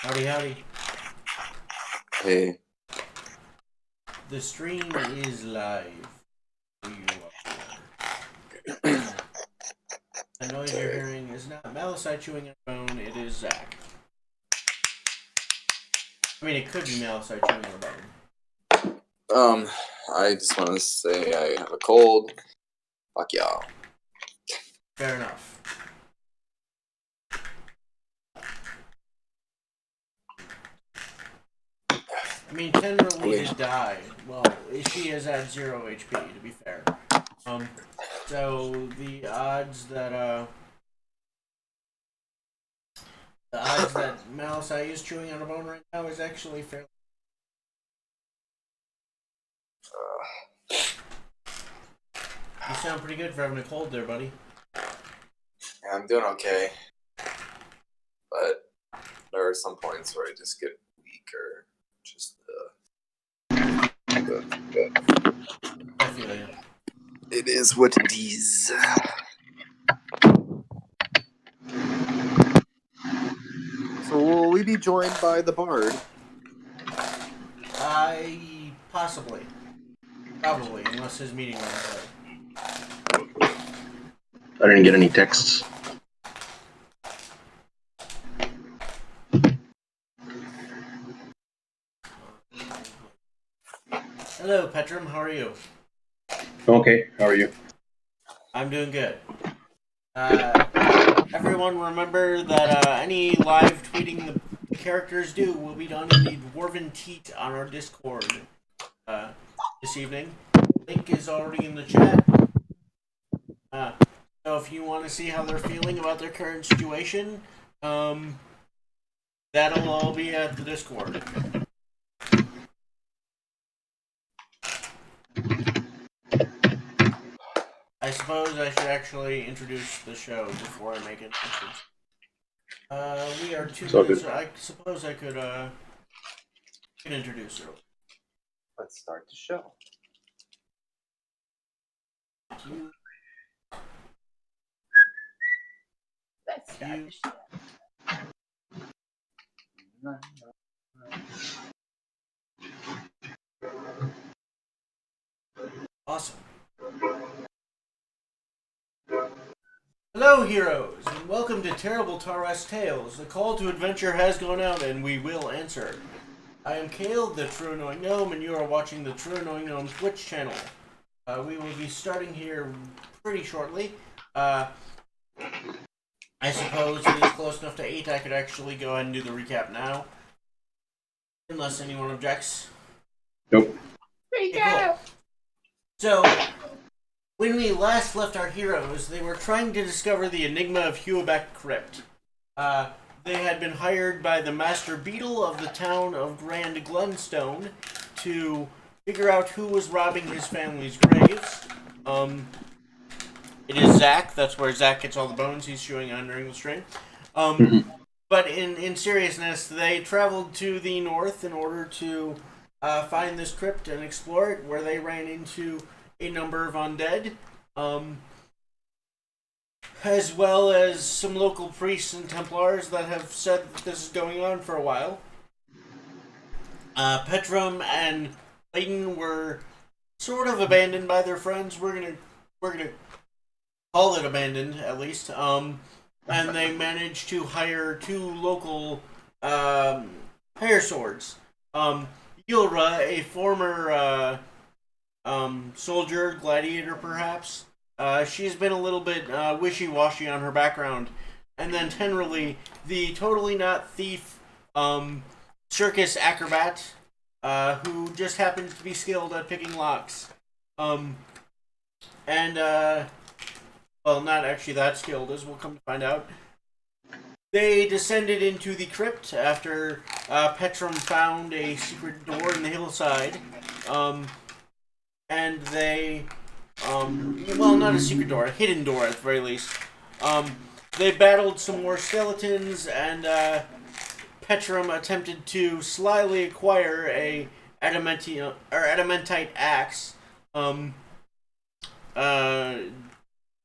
Howdy, howdy. Hey. The stream is live. The noise you're hearing is not Malicite chewing on a bone, it is Zach. I mean, it could be Malicite chewing on a bone. I just want to say I have a cold. Fuck y'all. Fair enough. I mean, Tenra did die. Well, she is at 0 HP, to be fair. So the odds that Malicite is chewing on a bone right now is actually fairly. You sound pretty good for having a cold there, buddy. Yeah, I'm doing okay. But there are some points where I just get weak or just I feel you. It is what it is. So will we be joined by the Bard? Possibly. Probably, unless his meeting runs late. I didn't get any texts. Hello, Petrum. How are you? Okay, how are you? I'm doing good. Everyone remember that any live tweeting the characters do will be done in the Dwarven Teat on our Discord this evening. Link is already in the chat. So if you want to see how they're feeling about their current situation, that'll all be at the Discord. I suppose I should actually introduce the show before I make it. We are 2 minutes. I suppose I could introduce her. Let's start the show. Let's start the show. Awesome. Hello, heroes, and welcome to Terrible Taras Tales. The call to adventure has gone out, and we will answer. I am Kale, the True Annoying Gnome, and you are watching the True Annoying Gnome Twitch channel. We will be starting here pretty shortly. I suppose it is close enough to 8 I could actually go ahead and do the recap now. Unless anyone objects. Nope. Okay, cool. So, when we last left our heroes, they were trying to discover the Enigma of Huabeck Crypt. They had been hired by the Master Beadle of the town of Grand Glenstone to figure out who was robbing his family's graves. It is Zach. That's where Zach gets all the bones he's chewing on during the stream. But in seriousness, they traveled to the north in order to find this crypt and explore it, where they ran into a number of undead, as well as some local priests and Templars that have said that this is going on for a while. Petrum and Layton were sort of abandoned by their friends. We're gonna call it abandoned, at least. And they managed to hire 2 local hire swords. Yulra, a former soldier, gladiator perhaps. She's been a little bit wishy-washy on her background. And then Tenderly, the totally not thief circus acrobat, who just happens to be skilled at picking locks. Well, not actually that skilled, as we'll come to find out. They descended into the crypt after Petrum found a secret door in the hillside. And they, well, not a secret door, a hidden door at the very least. They battled some more skeletons, and Petrum attempted to slyly acquire a adamantite axe.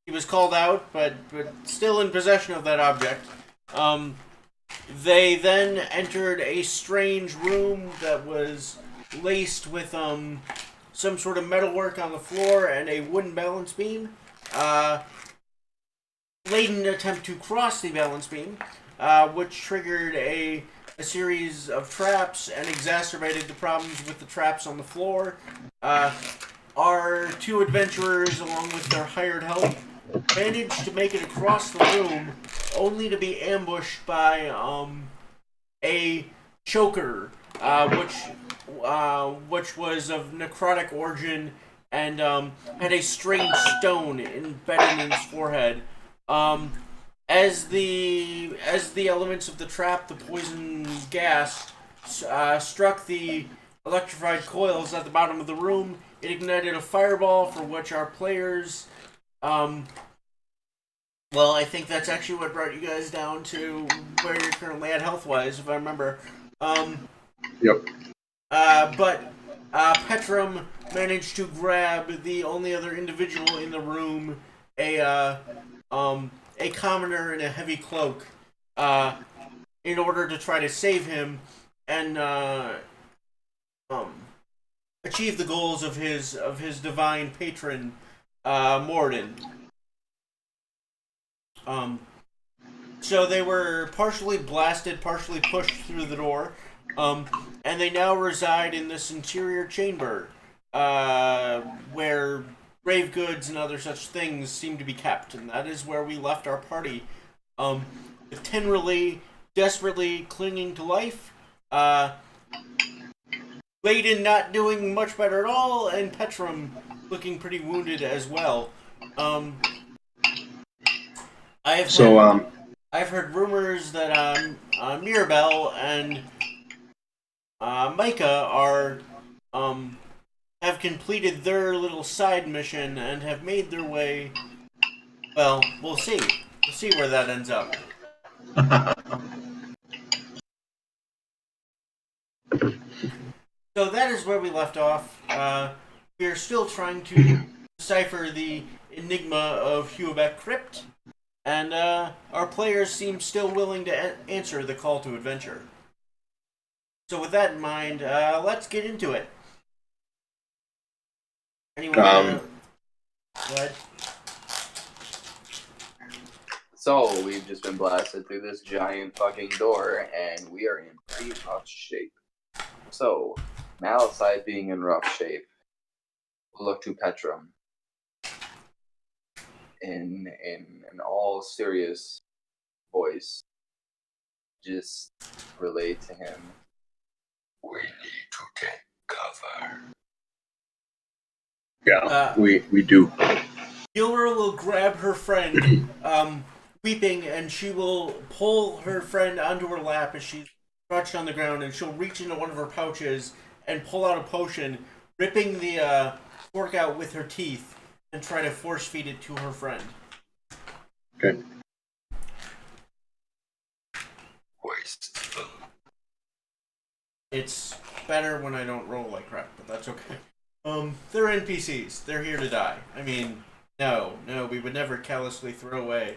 He was called out, but still in possession of that object. They then entered a strange room that was laced with some sort of metalwork on the floor and a wooden balance beam. Layton attempt to cross the balance beam, which triggered a series of traps and exacerbated the problems with the traps on the floor. Our 2 adventurers, along with their hired help, managed to make it across the room, only to be ambushed by a choker, which was of necrotic origin and had a strange stone embedded in his forehead. As the elements of the trap, the poison gas, struck the electrified coils at the bottom of the room, it ignited a fireball for which our players. Well, I think that's actually what brought you guys down to where you're currently at health-wise, if I remember. Yep. But Petrum managed to grab the only other individual in the room, a commoner in a heavy cloak, in order to try to save him and achieve the goals of his divine patron, Morden. So they were partially blasted, partially pushed through the door, and they now reside in this interior chamber, where grave goods and other such things seem to be kept, and that is where we left our party. With Tenderly desperately clinging to life, Layden not doing much better at all, and Petrum looking pretty wounded as well. I've heard rumors that Mirabelle and Micah are have completed their little side mission and have made their way. Well, we'll see. We'll see where that ends up. So that is where we left off. We are still trying to decipher the Enigma of Huabeck Crypt, and our players seem still willing to answer the call to adventure. So with that in mind, let's get into it. Anyone? Um, Go ahead. So we've just been blasted through this giant fucking door, and we are in pretty rough shape. So, Malicite being in rough shape, we'll look to Petrum in an all serious voice. Just relate to him. We need to take cover. Yeah, we do. Gilra will grab her friend, weeping, and she will pull her friend onto her lap as she's crouched on the ground, and she'll reach into one of her pouches and pull out a potion, ripping the cork out with her teeth, and try to force feed it to her friend. Okay. Wasteful. It's better when I don't roll like crap, but that's okay. They're NPCs. They're here to die. I mean, no, we would never callously throw away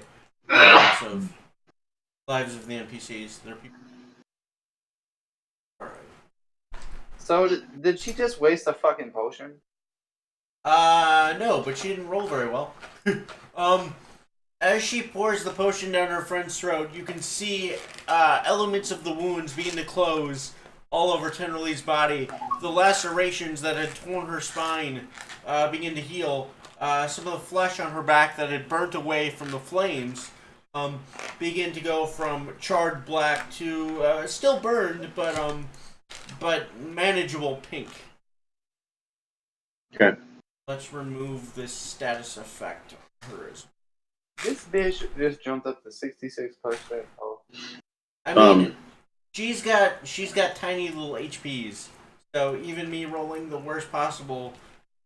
lives of the NPCs. They're people. Alright. So, did she just waste a fucking potion? No, but she didn't roll very well. As she pours the potion down her friend's throat, you can see elements of the wounds begin to close all over Tenderly's body. The lacerations that had torn her spine begin to heal. Some of the flesh on her back that had burnt away from the flames begin to go from charred black to still burned, but manageable pink. Okay. Let's remove this status effect on her as This bitch just jumped up to 66%. Oh. I mean, she's got tiny little HPs, so even me rolling the worst possible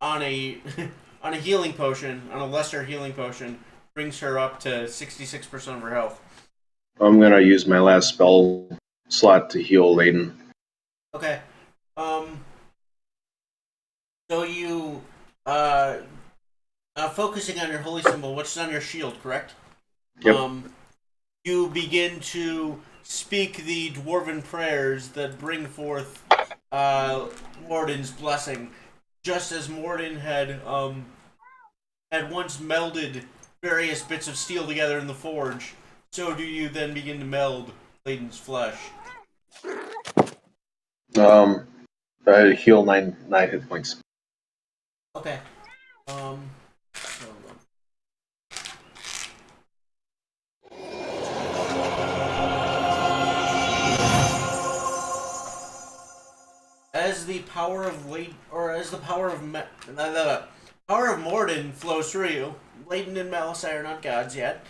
on a on a healing potion, on a lesser healing potion, brings her up to 66% of her health. I'm gonna use my last spell slot to heal Layden. Okay. So you focusing on your holy symbol, which is on your shield, correct? Yep. You begin to speak the dwarven prayers that bring forth Morden's blessing, just as Morden had once melded various bits of steel together in the forge. So do you then begin to meld Layden's flesh. I heal nine hit points. Okay. As the power of power of Morden flows through you, Layden and Malicite are not gods yet.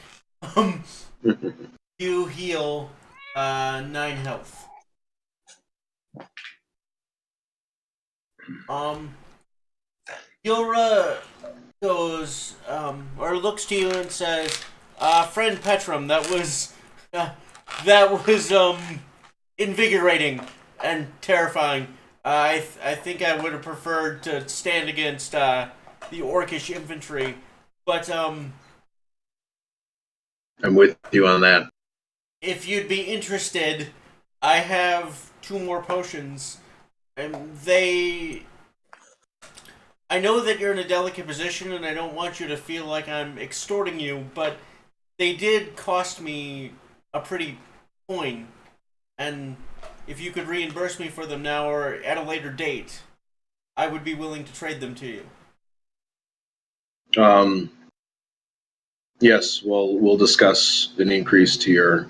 You heal 9 health. Gilra goes or looks to you and says, "Friend Petrum, that was invigorating and terrifying. I think I would have preferred to stand against the orcish infantry, but I'm with you on that. if you'd be interested, I have 2 more potions, and I know that you're in a delicate position, and I don't want you to feel like I'm extorting you, but they did cost me a pretty coin, and if you could reimburse me for them now or at a later date, I would be willing to trade them to you." Yes, we'll discuss an increase to your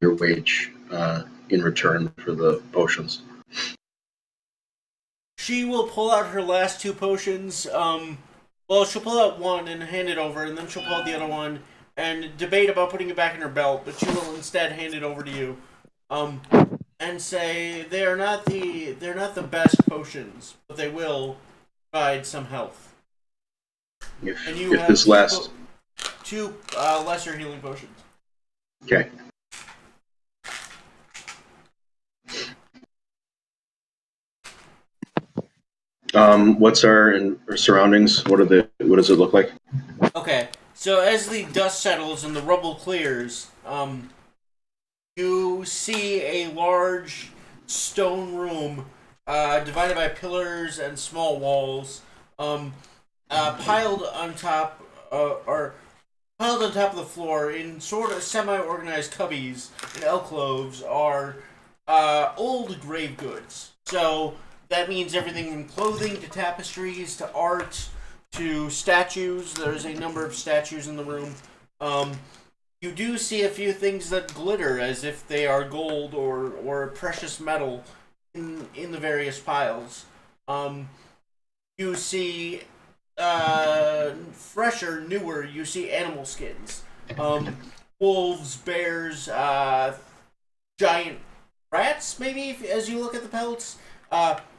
wage in return for the potions. She will pull out her last 2 potions. Well, she'll pull out one and hand it over, and then she'll pull out the other one and debate about putting it back in her belt, but she will instead hand it over to you. And say they're not the best potions, but they will provide some health. And you If have this lasts, 2 lesser healing potions. okay. What's our surroundings? What does it look like? Okay, so as the dust settles and the rubble clears, You see a large stone room divided by pillars and small walls, piled on top, or piled on top of the floor in sort of semi-organized cubbies and alcoves are old grave goods. So that means everything from clothing to tapestries to art to statues. There's a number of statues in the room. You do see a few things that glitter as if they are gold or precious metal in the various piles. You see fresher, newer. You see animal skins, wolves, bears, giant rats. Maybe as you look at the pelts,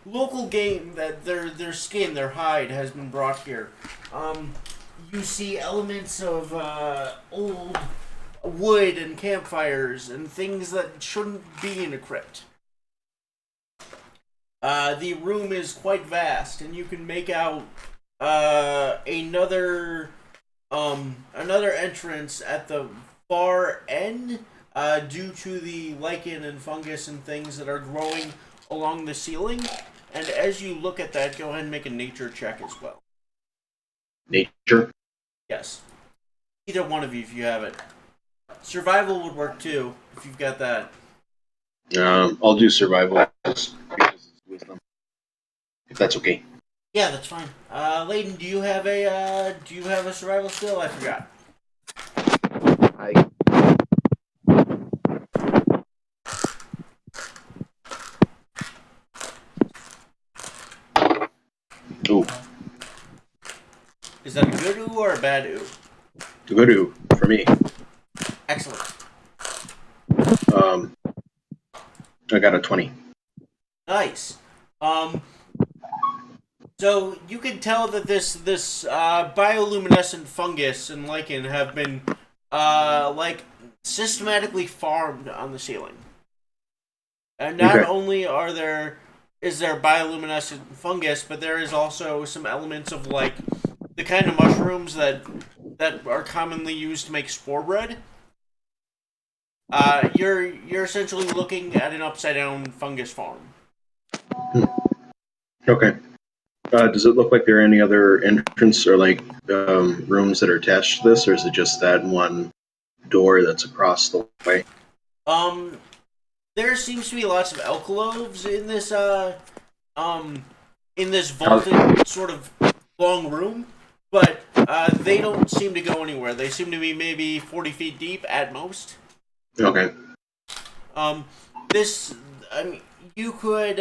local game that their skin, their hide has been brought here. You see elements of old wood and campfires and things that shouldn't be in a crypt. The room is quite vast, and you can make out another entrance at the far end due to the lichen and fungus and things that are growing along the ceiling. And as you look at that, go ahead and make a nature check as well. Nature. Yes. Either one of you if you have it. Survival would work too, if you've got that. I'll do survival because it's wisdom. If that's okay. Yeah, that's fine. Layden, do you have a survival skill? I forgot. I Ooh, Is that a good ooh or a bad ooh? good ooh for me. Excellent. I got a 20. Nice. So you can tell that this bioluminescent fungus and lichen have been like systematically farmed on the ceiling. And not Okay. only is there bioluminescent fungus, but there is also some elements of like the kind of mushrooms that are commonly used to make spore bread. You're essentially looking at an upside down fungus farm. Okay. Does it look like there are any other entrance or like rooms that are attached to this, or is it just that one door that's across the way? There seems to be lots of alcoves in this vaulted sort of long room, but they don't seem to go anywhere. They seem to be maybe 40 feet deep at most. Okay. This, I mean, you could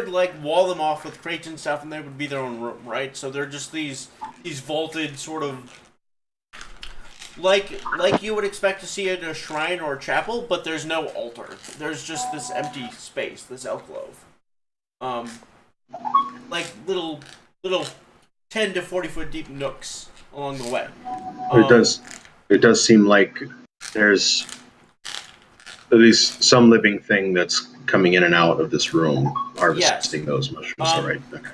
like wall them off with crates and stuff, and they would be their own room, right? So they're just these vaulted sort of like you would expect to see in a shrine or a chapel, but there's no altar. There's just this empty space, this alcove. Like little 10 to 40 foot deep nooks along the way. It does seem like there's at least some living thing that's coming in and out of this room, harvesting those mushrooms. All right. Okay.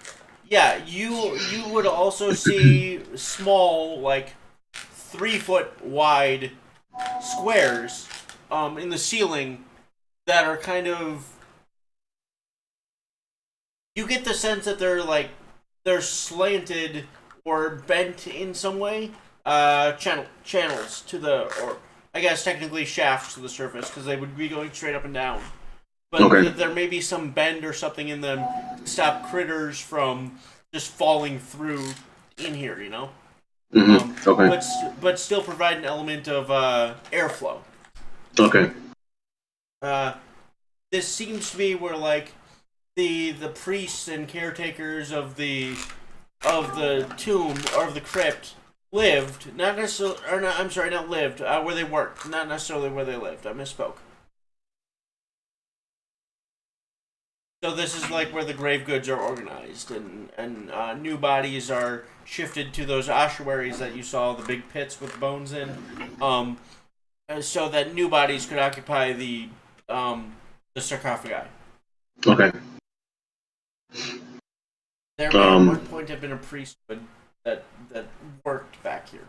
Yeah, you would also see small, like 3 foot wide squares in the ceiling that are kind of. You get the sense that they're slanted or bent in some way. Channels to or I guess technically shafts to the surface because they would be going straight up and down. But Okay. there may be some bend or something in them to stop critters from just falling through in here, you know? Mm-hmm. Okay. But still provide an element of airflow. Okay. This seems to be where like the priests and caretakers of the tomb or of the crypt lived, not necessarily, or not, I'm sorry, not lived, where they worked, not necessarily where they lived. I misspoke. So this is like where the grave goods are organized, and new bodies are shifted to those ossuaries that you saw, the big pits with bones in, so that new bodies could occupy the sarcophagi. Okay. There may at one point have been a priesthood that worked back here.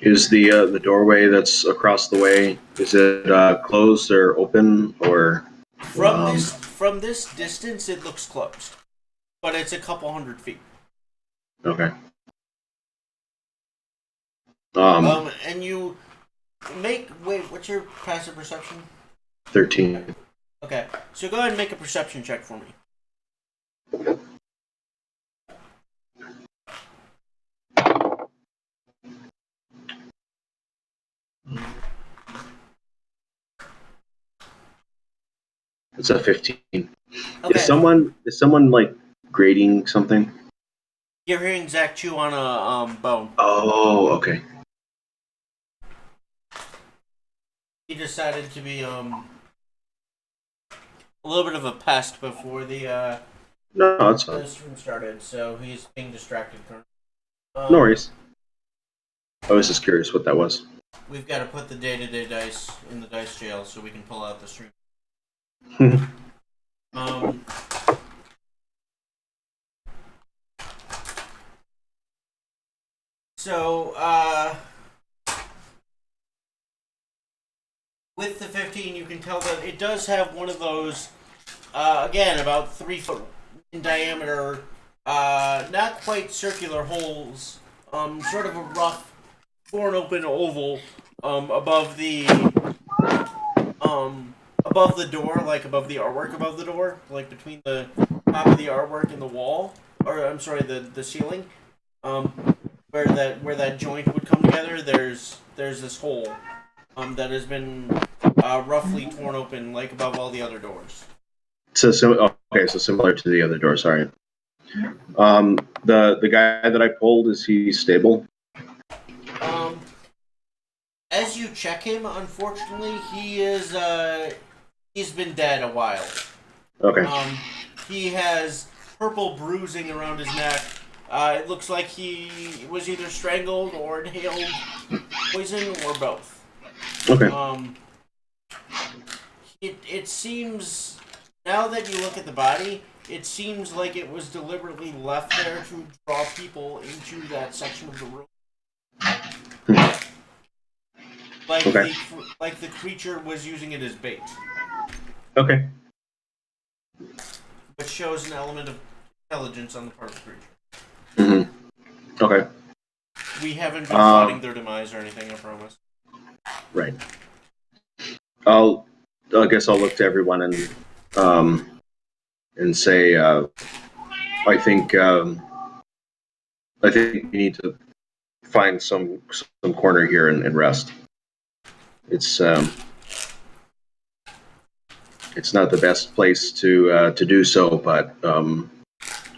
Is the doorway that's across the way, is it closed or open or? From this distance, it looks closed, but it's a couple 100 feet. Okay. And you wait. What's your passive perception? 13. Okay, so go ahead and make a perception check for me. It's a 15. Okay. Is someone like grading something? You're hearing Zach chew on a bone. Oh, okay. He decided to be a little bit of a pest before the No, that's fine. stream started, so he's being distracted currently. No worries. I was just curious what that was. We've got to put the day-to-day dice in the dice jail so we can pull out the stream. So, with the 15, you can tell that it does have one of those, again, about 3 foot in diameter, not quite circular holes, sort of a rough, torn open oval, above the door, like above the artwork above the door, like between the top of the artwork and the wall, or I'm sorry, the ceiling, where that joint would come together. There's this hole, that has been roughly torn open, like above all the other doors. So similar to the other door. Sorry. The guy that I pulled, is he stable? As you check him, unfortunately, he's been dead a while. Okay. He has purple bruising around his neck. It looks like he was either strangled or inhaled poison or both. Okay. It seems, now that you look at the body, it seems like it was deliberately left there to draw people into that section of the room. Like the creature was using it as bait. Okay. Which shows an element of intelligence on the part of the creature. Mm-hmm. Okay. We haven't been plotting their demise or anything, I promise. Right. I guess I'll look to everyone and say, I think we need to find some corner here and rest. It's not the best place to do so, but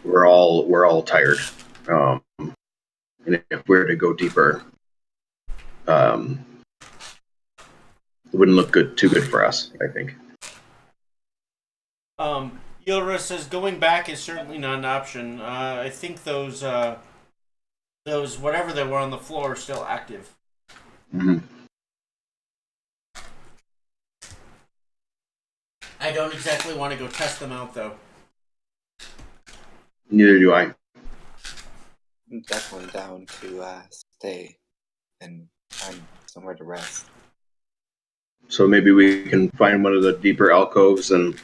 we're all tired. And if we're to go deeper, it wouldn't look too good for us, I think. Yilra says going back is certainly not an option. I think those whatever they were on the floor are still active. Mm-hmm. I don't exactly want to go test them out, though. Neither do I. I'm definitely down to stay and find somewhere to rest. So maybe we can find one of the deeper alcoves and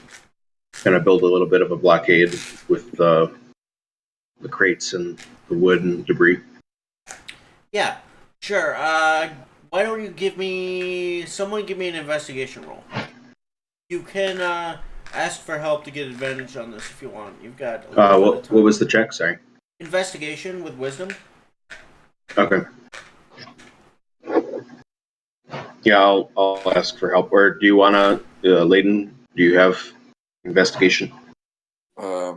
kind of build a little bit of a blockade with the crates and the wood and debris. Yeah, sure. Why don't you give me an investigation roll? You can ask for help to get advantage on this if you want. You've got a little bit of time. What was the check? Sorry. Investigation with wisdom. Okay. Yeah, I'll ask for help. Or do you want to, Layden? Do you have investigation? I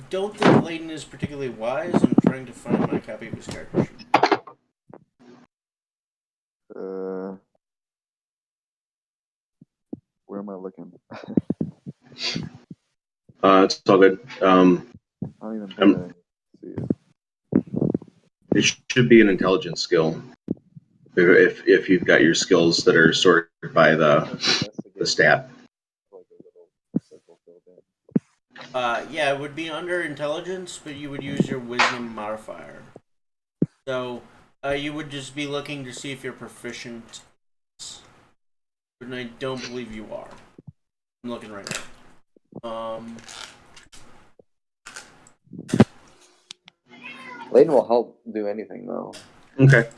don't think Layden is particularly wise. I'm trying to find my copy of his character sheet. Where am I looking? It's all good. I don't even think I see it. It should be an intelligence skill. If you've got your skills that are sorted by the stat. Yeah, it would be under intelligence, but you would use your wisdom modifier. So You would just be looking to see if you're proficient, and I don't believe you are. I'm looking right now. Layden will help do anything though. Okay.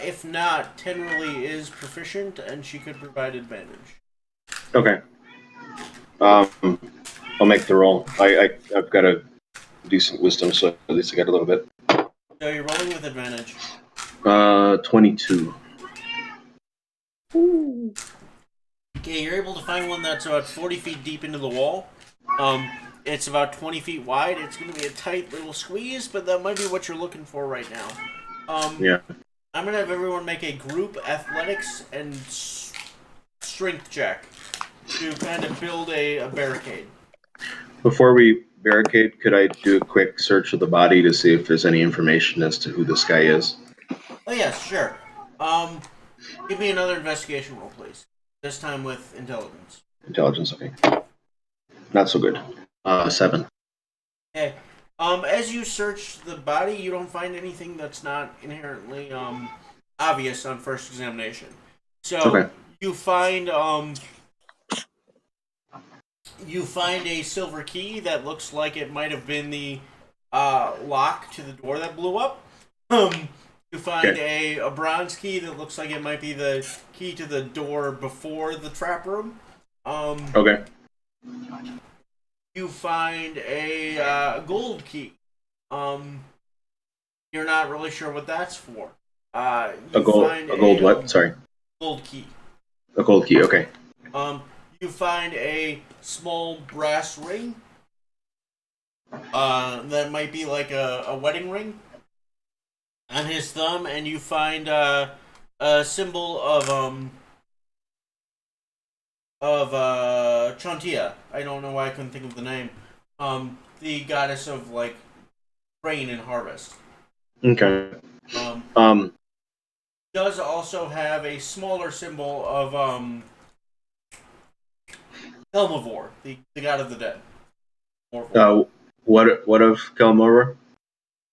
If not, Tenderly is proficient, and she could provide advantage. Okay. I'll make the roll. I've got a decent wisdom, so at least I got a little bit. So you're rolling with advantage. 22. Okay, you're able to find one that's about 40 feet deep into the wall. It's about 20 feet wide. It's going to be a tight little squeeze, but that might be what you're looking for right now. Yeah. I'm going to have everyone make a group athletics and strength check to kind of build a barricade. Before we barricade, could I do a quick search of the body to see if there's any information as to who this guy is? Oh, yes, sure. Give me another investigation roll, please. This time with intelligence. Intelligence, okay. Not so good. 7. Okay. As you search the body, you don't find anything that's not inherently obvious on first examination. So Okay. you find a silver key that looks like it might have been the lock to the door that blew up. You find a bronze key that looks like it might be the key to the door before the trap room. Okay. You find a gold key. You're not really sure what that's for. A gold what? Sorry. Gold key. A gold key, okay. You find a small brass ring. That might be like a wedding ring on his thumb, and you find a symbol of Chantia. I don't know why I couldn't think of the name. The goddess of like rain and harvest. Okay. Does also have a smaller symbol of Helmivore, the god of the dead. What of Kelmora?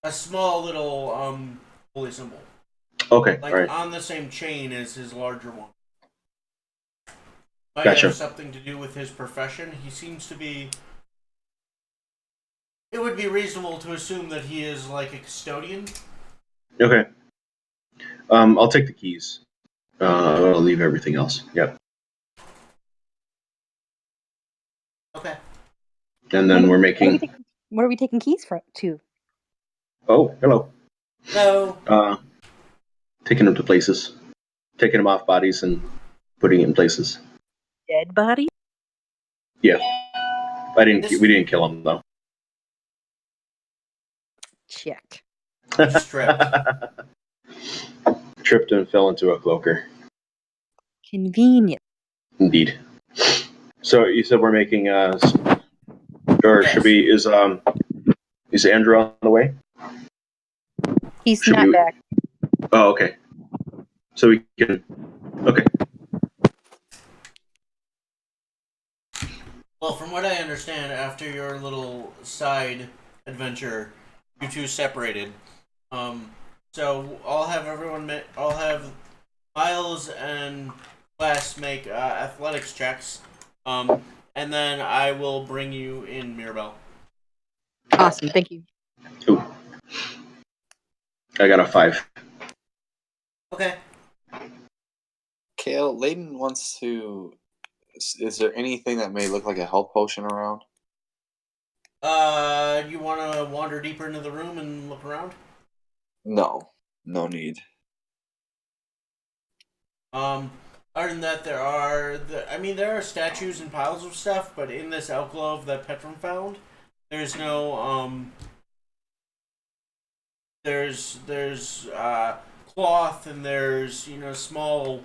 A small little holy symbol. Okay, Like alright. on the same chain as his larger one. Might Gotcha. have something to do with his profession. He seems to be. It would be reasonable to assume that he is like a custodian. Okay. I'll take the keys. I'll leave everything else. Yep. Okay. And then we're making. What are we taking keys to? Oh, hello. No. Taking them to places. Taking them off bodies and putting it in places. Dead body? Yeah. We didn't kill him though. Check. Stripped. Tripped and fell into a cloaker. Convenient. Indeed. So you said we're making or Yes. should we? Is Andrew on the way? He's Should not we- back. Oh, okay. So we can. Okay. Well, from what I understand, after your little side adventure, you two separated. So I'll have I'll have Miles and Wes make athletics checks. And then I will bring you in, Mirabelle. Awesome, thank you. Ooh. I got a 5. Okay. Kale, Layden wants to. Is there anything that may look like a health potion around? You want to wander deeper into the room and look around? No, no need. Other than that, there are statues and piles of stuff, but in this alcove that Petrum found, there's no there's cloth and there's small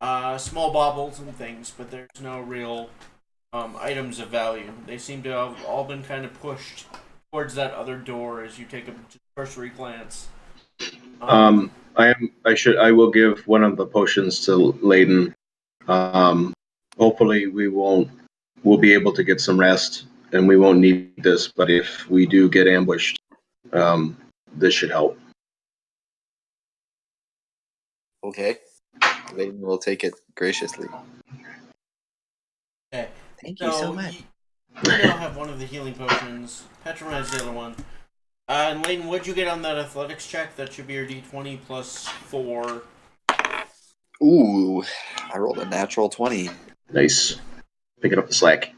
baubles and things, but there's no real items of value. They seem to have all been kind of pushed towards that other door as you take a cursory glance. I will give one of the potions to Layden. Hopefully we'll be able to get some rest and we won't need this, but if we do get ambushed, this should help. Okay. Layton will take it graciously. Okay. Thank you so So much. you now have one of the healing potions. Petrum has the other one. And Layton, what'd you get on that athletics check? That should be your d20 plus 4. Ooh, I rolled a natural 20. Nice. Picking up the slack.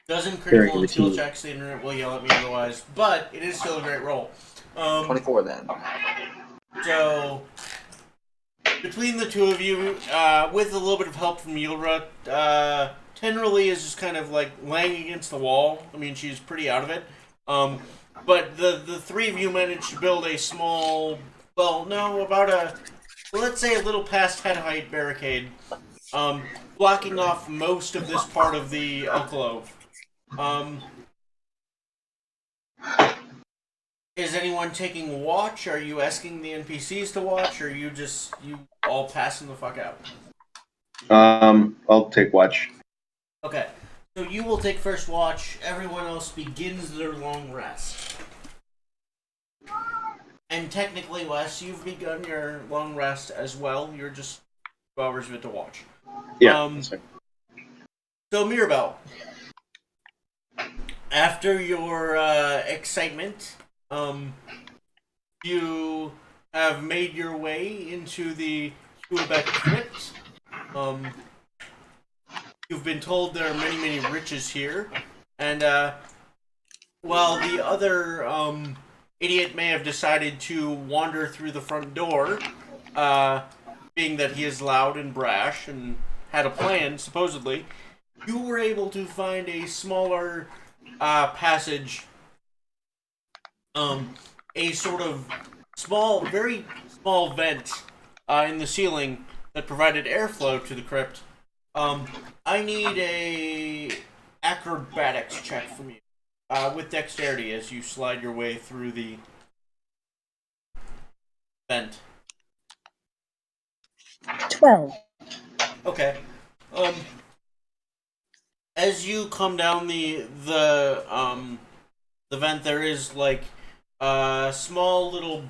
Doesn't Carrying critical the and skill team. checks, the internet will yell at me otherwise, but it is still a great roll. 24 then. So, between the two of you, with a little bit of help from Yulra, Tenderly is just kind of like laying against the wall. I mean, she's pretty out of it. But the three of you managed to build a small, well, no, about let's say a little past head height barricade, blocking off most of this part of the alcove. Is anyone taking watch? Are you asking the NPCs to watch, or are you all passing the fuck out? I'll take watch. Okay, so you will take first watch. Everyone else begins their long rest. And technically, Wes, you've begun your long rest as well. You're just 2 hours of it to watch. Yeah. So Mirabelle, after your excitement, you have made your way into the Huabeck Crypt. You've been told there are many, many riches here, and while the other idiot may have decided to wander through the front door, being that he is loud and brash and had a plan, supposedly, you were able to find a smaller passage, a sort of very small vent in the ceiling that provided airflow to the crypt. I need a acrobatics check from you with dexterity as you slide your way through the vent. 12. Okay. As you come down the vent, there is like small little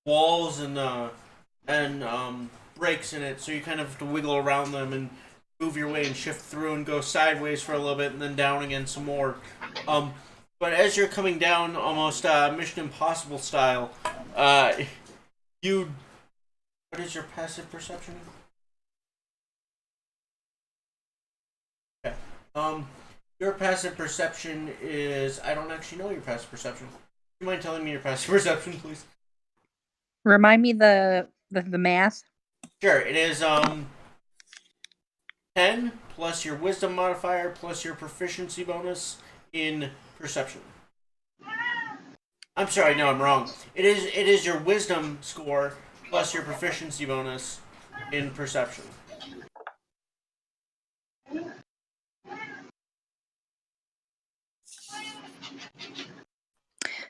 walls and breaks in it, so you kind of have to wiggle around them and move your way and shift through and go sideways for a little bit and then down again some more. But as you're coming down, almost Mission Impossible style, you. What is your passive perception? Okay. Your passive perception is. I don't actually know your passive perception. Do you mind telling me your passive perception, please? Remind me the math. Sure. It is 10 plus your wisdom modifier plus your proficiency bonus in perception. I'm sorry, no, I'm wrong. It is your wisdom score plus your proficiency bonus in perception.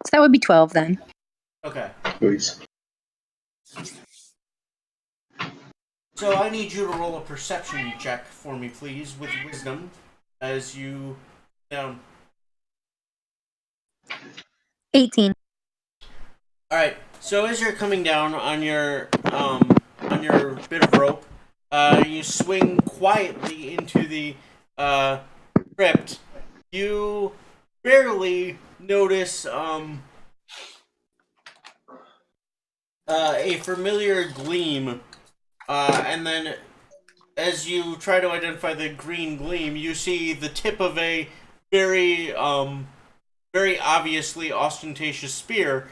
So that would be 12 then. Okay. Please. So I need you to roll a perception check for me, please, with wisdom, as you down. 18. All right. So as you're coming down on your bit of rope, you swing quietly into the crypt. You barely notice a familiar gleam, and then as you try to identify the green gleam, you see the tip of a very obviously ostentatious spear.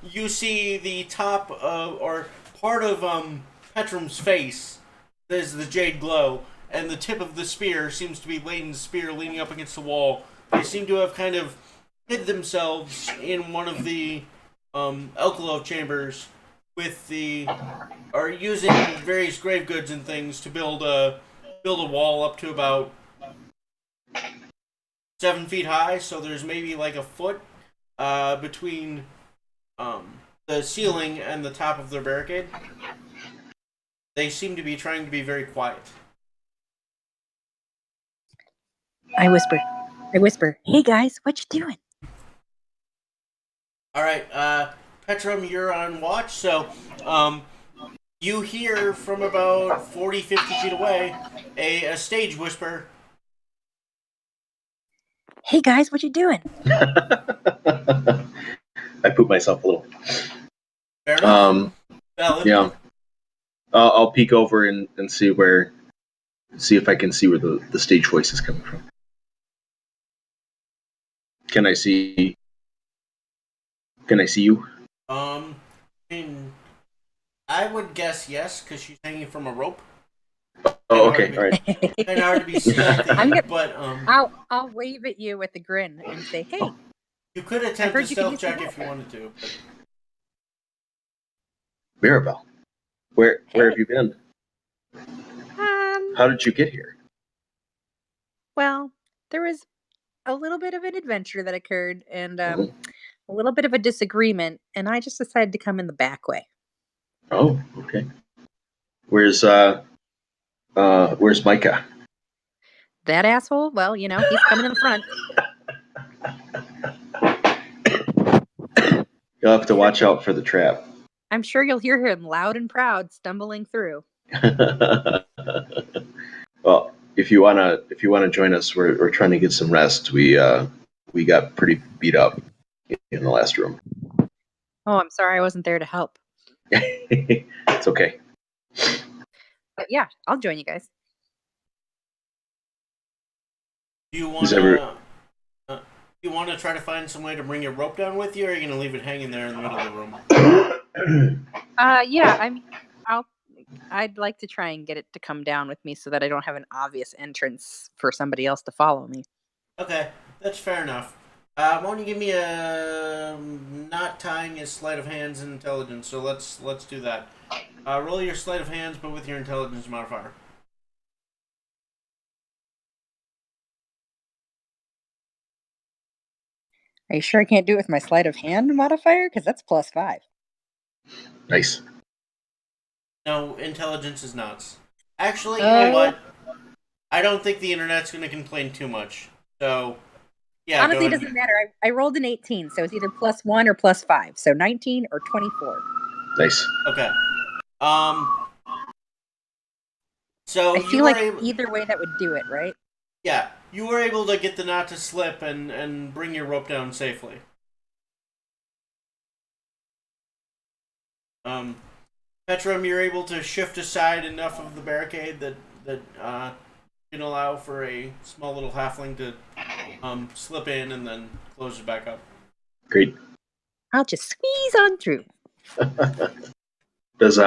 You see the top of, or part of Petrum's face. There's the jade glow, and the tip of the spear seems to be Layton's spear leaning up against the wall. They seem to have kind of hid themselves in one of the alcove chambers with or using various grave goods and things to build a wall up to about 7 feet high. So there's maybe like a foot between the ceiling and the top of their barricade. They seem to be trying to be very quiet. I whisper, hey guys, what you doing? All right, Petrum, you're on watch. So, You hear from about 40, 50 feet away a stage whisper. Hey guys, what you doing? I poop myself a little. Fair enough. Valid. Yeah. I'll peek over and see if I can see where the stage voice is coming from. Can I see you? I mean, I would guess yes, because she's hanging from a rope. Oh, okay, all right. And hard to be stealthy, but I'll wave at you with a grin and say, "Hey, you could attempt a stealth check if you wanted to. But... Mirabelle, where have you been? um, How did you get here? well, there was a little bit of an adventure that occurred and Mhm. a little bit of a disagreement, and I just decided to come in the back way." Oh, okay. Where's Micah? That asshole? Well, he's coming in the front. You'll have to watch out for the trap. I'm sure you'll hear him loud and proud stumbling through. Well, if you wanna join us, we're trying to get some rest. We got pretty beat up in the last room. Oh, I'm sorry I wasn't there to help. It's okay. But yeah, I'll join you guys. Do you Is want to try to find some way to bring your rope down with you, or are you going to leave it hanging there in the middle of the room? Yeah, I mean, I'd like to try and get it to come down with me so that I don't have an obvious entrance for somebody else to follow me. Okay, that's fair enough. Why don't you give me a not tying is sleight of hands and intelligence? So let's do that. Roll your sleight of hands, but with your intelligence modifier. Are you sure I can't do it with my sleight of hand modifier? Because that's +5. Nice. No, intelligence is nuts. Actually, you know what? I don't think the internet's going to complain too much. So, yeah, honestly, it doesn't matter. I rolled an 18, so it's either +1 or +5. So 19 or 24. Nice. Okay. So I you feel were like able... either way that would do it, right? Yeah, you were able to get the knot to slip and bring your rope down safely. Petrum, you're able to shift aside enough of the barricade that can allow for a small little halfling to slip in and then close it back up. Great. I'll just squeeze on through. Does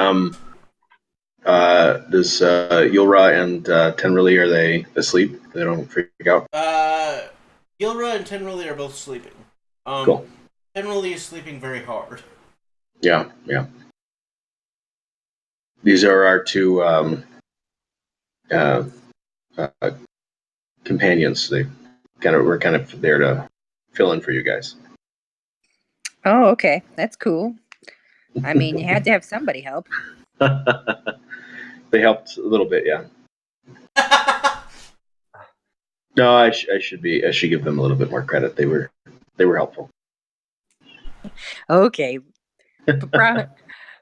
Yulra and Tenrili, are they asleep? They don't freak out? Gilra and Tenrili are both sleeping. Cool. Tenrili is sleeping very hard. Yeah. These are our two companions. We're kind of there to fill in for you guys. Oh, okay. That's cool. I mean, you had to have somebody help. They helped a little bit, yeah. No, I should give them a little bit more credit. They were helpful. Okay. But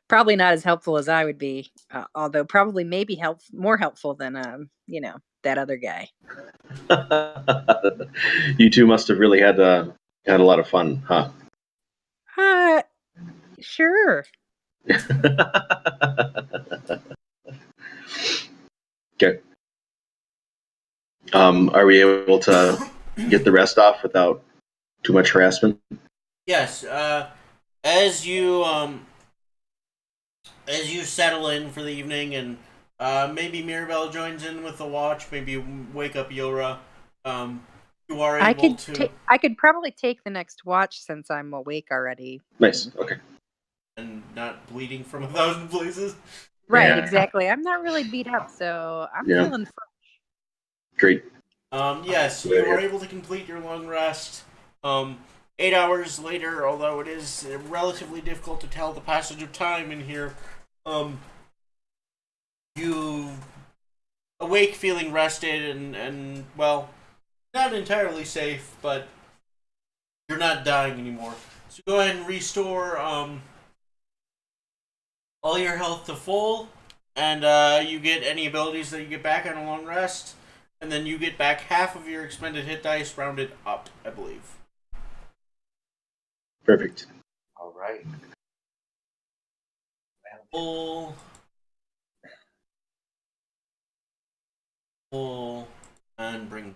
probably not as helpful as I would be, although probably maybe more helpful than that other guy. You two must have really had a lot of fun, huh? Sure. Okay. Are we able to get the rest off without too much harassment? Yes. As you settle in for the evening, and maybe Mirabelle joins in with the watch. Maybe you wake up Yora. You are able to. I could probably take the next watch since I'm awake already. Nice. Okay. And not bleeding from 1,000 places. Right. Yeah. Exactly. I'm not really beat up, so I'm feeling fresh. Great. Yes, you are able to complete your long rest. 8 hours later, although it is relatively difficult to tell the passage of time in here, you awake feeling rested and well, not entirely safe, but you're not dying anymore. So go ahead and restore all your health to full, and you get any abilities that you get back on a long rest, and then you get back half of your expended hit dice rounded up, I believe. Perfect. All right. Full, and bring.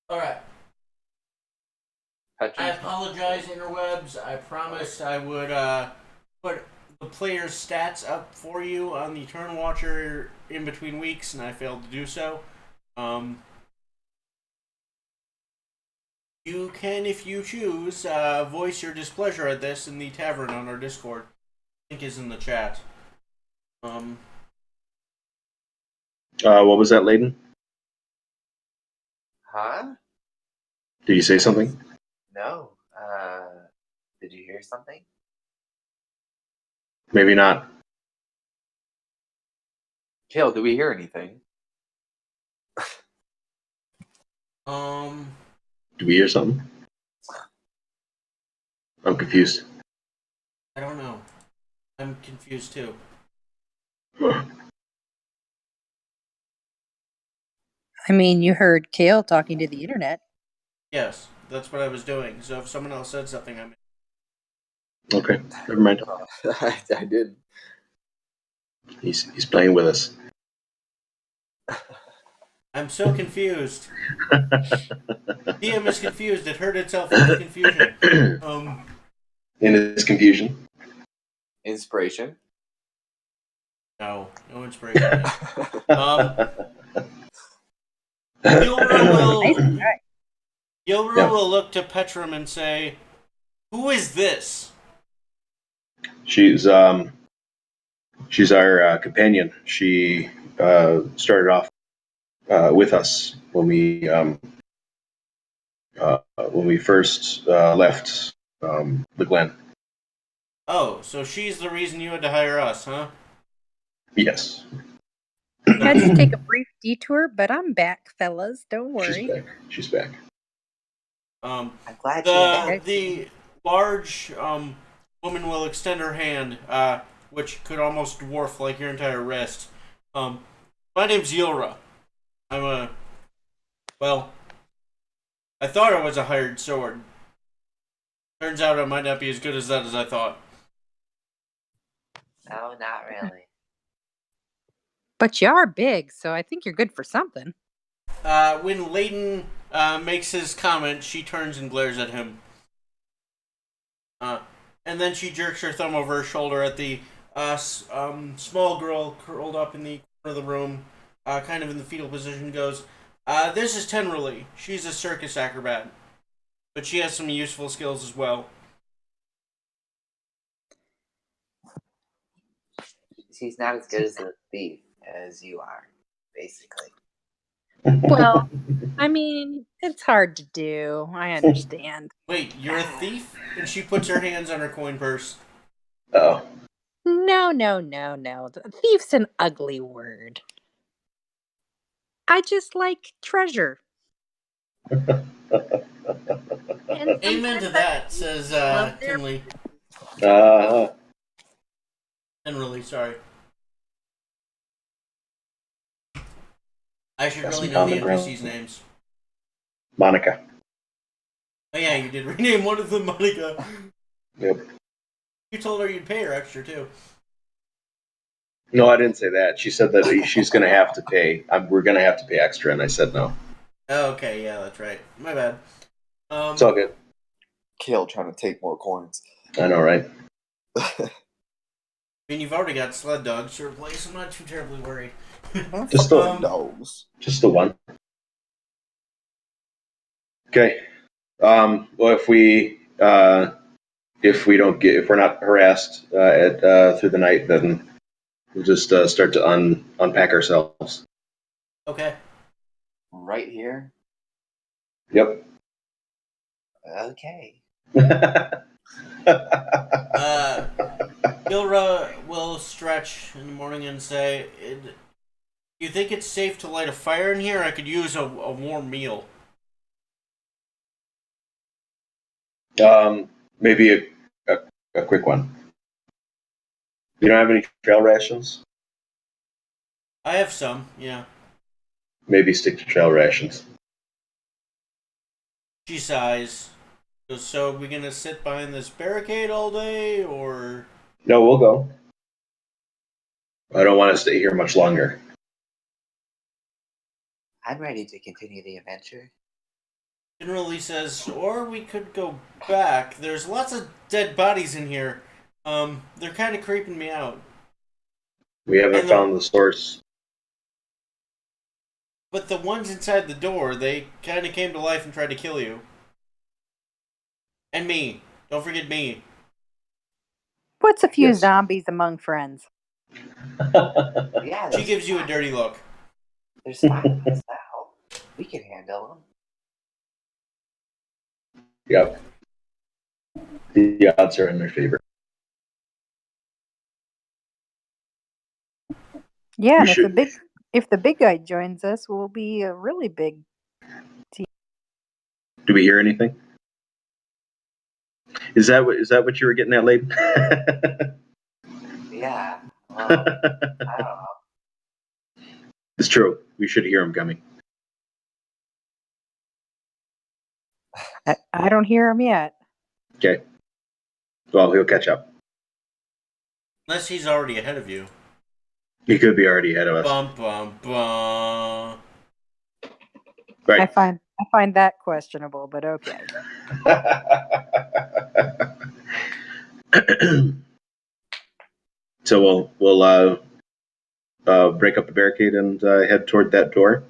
All right. I Petrons. apologize, interwebs. I promised I would put the player's stats up for you on the Turn Watcher in between weeks, and I failed to do so. You can, if you choose, voice your displeasure at this in the tavern on our Discord. Link is in the chat. What was that, Layden? Huh? Did you say something? No. Did you hear something? Maybe not. Kale, did we hear anything? Did we hear something? I'm confused. I don't know. I'm confused too. I mean, you heard Kale talking to the internet. Yes, that's what I was doing. So if someone else said something, I mean, Okay, never mind. I did. He's playing with us. I'm so confused. DM is confused. It hurt itself with confusion. In his confusion. Inspiration. No inspiration. Yilra will look to Petrum and say, "Who is this?" She's our companion. She started off with us when we first left the Glen. Oh, so she's the reason you had to hire us, huh? Yes. Had to take a brief detour, but I'm back, fellas. Don't worry. She's back. I'm glad you're back. The large woman will extend her hand, which could almost dwarf like your entire wrist. My name's Yilra. I thought I was a hired sword. Turns out I might not be as good as that as I thought. No, not really. But you are big, so I think you're good for something. When Layden makes his comment, she turns and glares at him. And then she jerks her thumb over her shoulder at the small girl curled up in the corner of the room, kind of in the fetal position, goes, "This is Tenderly. She's a circus acrobat. But she has some useful skills as well." She's not as good as a thief as you are, basically. Well, I mean, it's hard to do. I understand. Wait, you're a thief? And she puts her hands on her coin purse. Oh. No. Thief's an ugly word. I just like treasure. Amen to that, says Tinley. Tenderly, sorry. I should Got really some know the common NPCs' ground. names. Monica. Oh yeah, you did rename one of them Monica. Yep. You told her you'd pay her extra too. No, I didn't say that. She said that she's going to have to pay. We're going to have to pay extra, and I said no. Oh, okay, yeah, that's right. My bad. It's all good. Kale trying to take more coins. I know, right? I mean, you've already got sled dogs to replace. I'm not too terribly worried. Just the dogs. Just the one. Okay. Well, if we're not harassed through the night, then we'll just start to unpack ourselves. Okay. Right here? Yep. Okay. Gilra will stretch in the morning and say, "You think it's safe to light a fire in here? I could use a warm meal." Maybe a A quick one. You don't have any trail rations? I have some, yeah. Maybe stick to trail rations. She sighs. So we gonna sit behind this barricade all day, or No, we'll go. I don't want to stay here much longer. I'm ready to continue the adventure. Generally says, or we could go back. There's lots of dead bodies in here. They're kind of creeping me out. We haven't And found the source. But the ones inside the door, they kind of came to life and tried to kill you. And me. Don't forget me. What's a few Yes. zombies among friends? Yeah, She gives you a dirty look. there's 5 of us now. We can handle them. Yep. The odds are in their favor. Yeah, and should- if the big guy joins us, we'll be a really big. Do we hear anything? Is that what you were getting at, Layden? Yeah. Well, I don't know. It's true. We should hear him coming. I don't hear him yet. Okay. Well, he'll catch up. Unless he's already ahead of you. He could be already ahead of us. Bum, bum, bum. Right. I find that questionable, but okay. So we'll break up the barricade and head toward that door.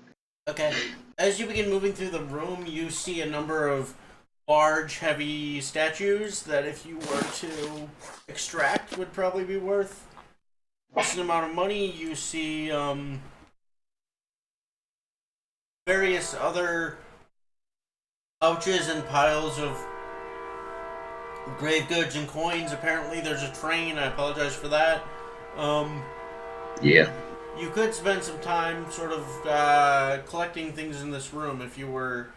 Okay. As you begin moving through the room, you see a number of large, heavy statues that if you were to extract would probably be worth a decent amount of money. You see various other pouches and piles of grave goods and coins. Apparently there's a train. I apologize for that. Yeah. You could spend some time sort of collecting things in this room if you were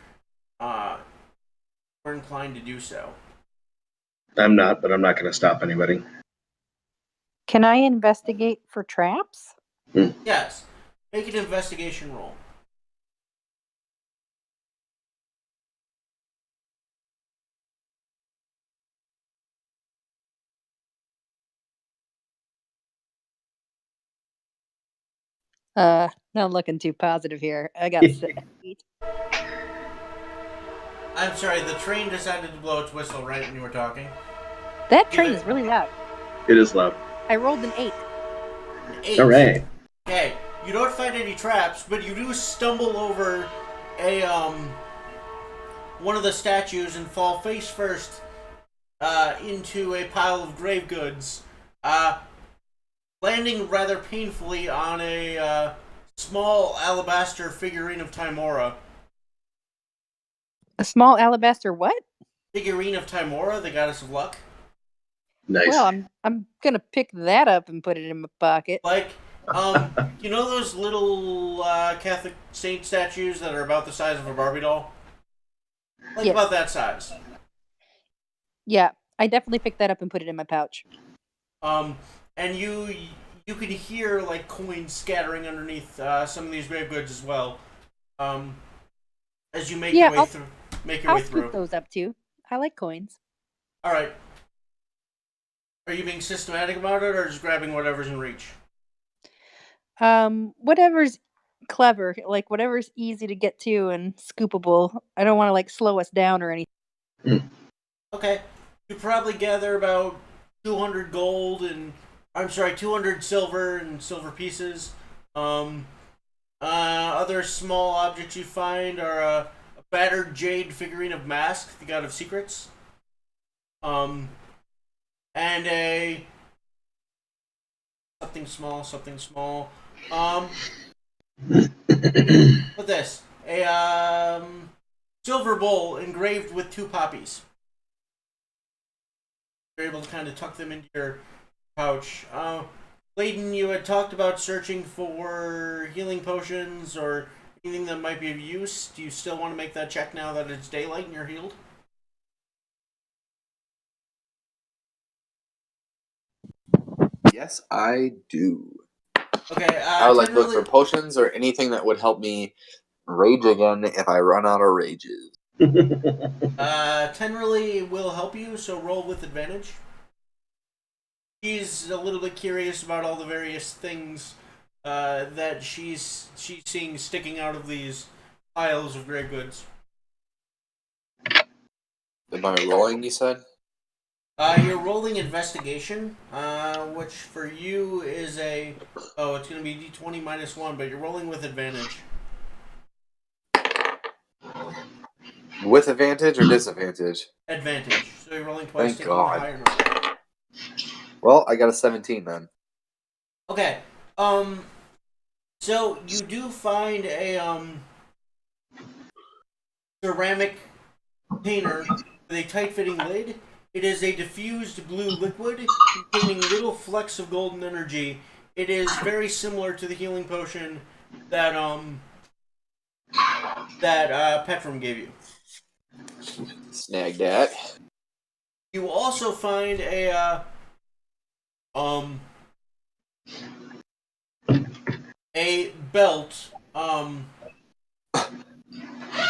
inclined to do so. I'm not, but I'm not going to stop anybody. Can I investigate for traps? Yes. Make an investigation roll. Not looking too positive here. I got 8. I'm sorry, the train decided to blow its whistle right when you were talking. That train is really loud. It is loud. I rolled an 8. 8. All right. Okay, you don't find any traps, but you do stumble over a one of the statues and fall face first into a pile of grave goods, landing rather painfully on a small alabaster figurine of Timora. A small alabaster what? Figurine of Timora, the goddess of luck. Nice. Well, I'm gonna pick that up and put it in my pocket. Like, you know those little Catholic saint statues that are about the size of a Barbie doll? Like Yes. about that size. Yeah, I definitely picked that up and put it in my pouch. And you can hear like coins scattering underneath some of these grave goods as well. As you make your way through. I'll scoop those up too. I like coins. All right. Are you being systematic about it, or just grabbing whatever's in reach? Whatever's clever, like whatever's easy to get to and scoopable. I don't want to like slow us down or anything. Okay. You probably gather about 200 gold and 200 silver and silver pieces. Other small objects you find are a battered jade figurine of Mask, the god of secrets. And a something small. What this? A silver bowl engraved with 2 poppies. You're able to kind of tuck them into your pouch. Layden, you had talked about searching for healing potions or anything that might be of use. Do you still want to make that check now that it's daylight and you're healed? Yes, I do. Okay, I would like to look Tenderly, for potions or anything that would help me rage again if I run out of rages. Tenderly will help you, so roll with advantage. She's a little bit curious about all the various things that she's seeing sticking out of these piles of gray goods. Am I rolling, you said? You're rolling investigation, which for you is it's going to be d20 minus 1, but you're rolling with advantage. With advantage or disadvantage? Advantage. So you're rolling twice, Thank taking a God. higher number. Well, I got a 17 then. Okay. So you do find a ceramic container with a tight-fitting lid. It is a diffused blue liquid containing little flecks of golden energy. It is very similar to the healing potion that Petrum gave you. Snag that. You also find a belt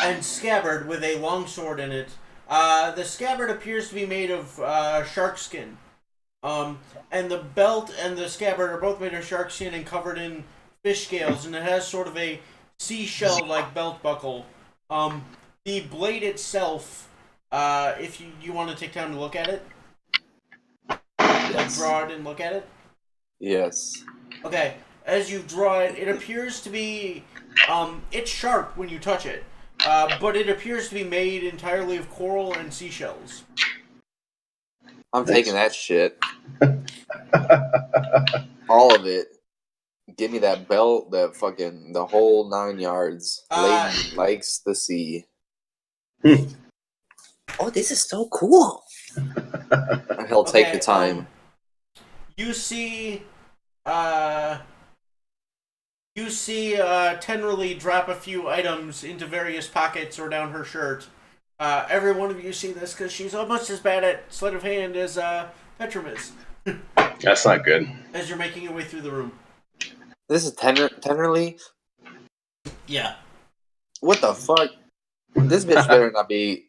and scabbard with a long sword in it. The scabbard appears to be made of shark skin. And the belt and the scabbard are both made of shark skin and covered in fish scales, and it has sort of a seashell-like belt buckle. The blade itself, if you want to take time to look at it, like draw it and look at it. Yes. Okay, as you draw it, it appears to be, it's sharp when you touch it, but it appears to be made entirely of coral and seashells. I'm taking that shit. All of it. Give me that belt, that fucking, the whole 9 yards. Layden likes the sea. Oh, this is so cool. And he'll take the time. You see Tenderly drop a few items into various pockets or down her shirt. Every one of you see this because she's almost as bad at sleight of hand as Petrum is. That's not good. As you're making your way through the room. This is Tenderly? Yeah. What the fuck? This bitch better not be...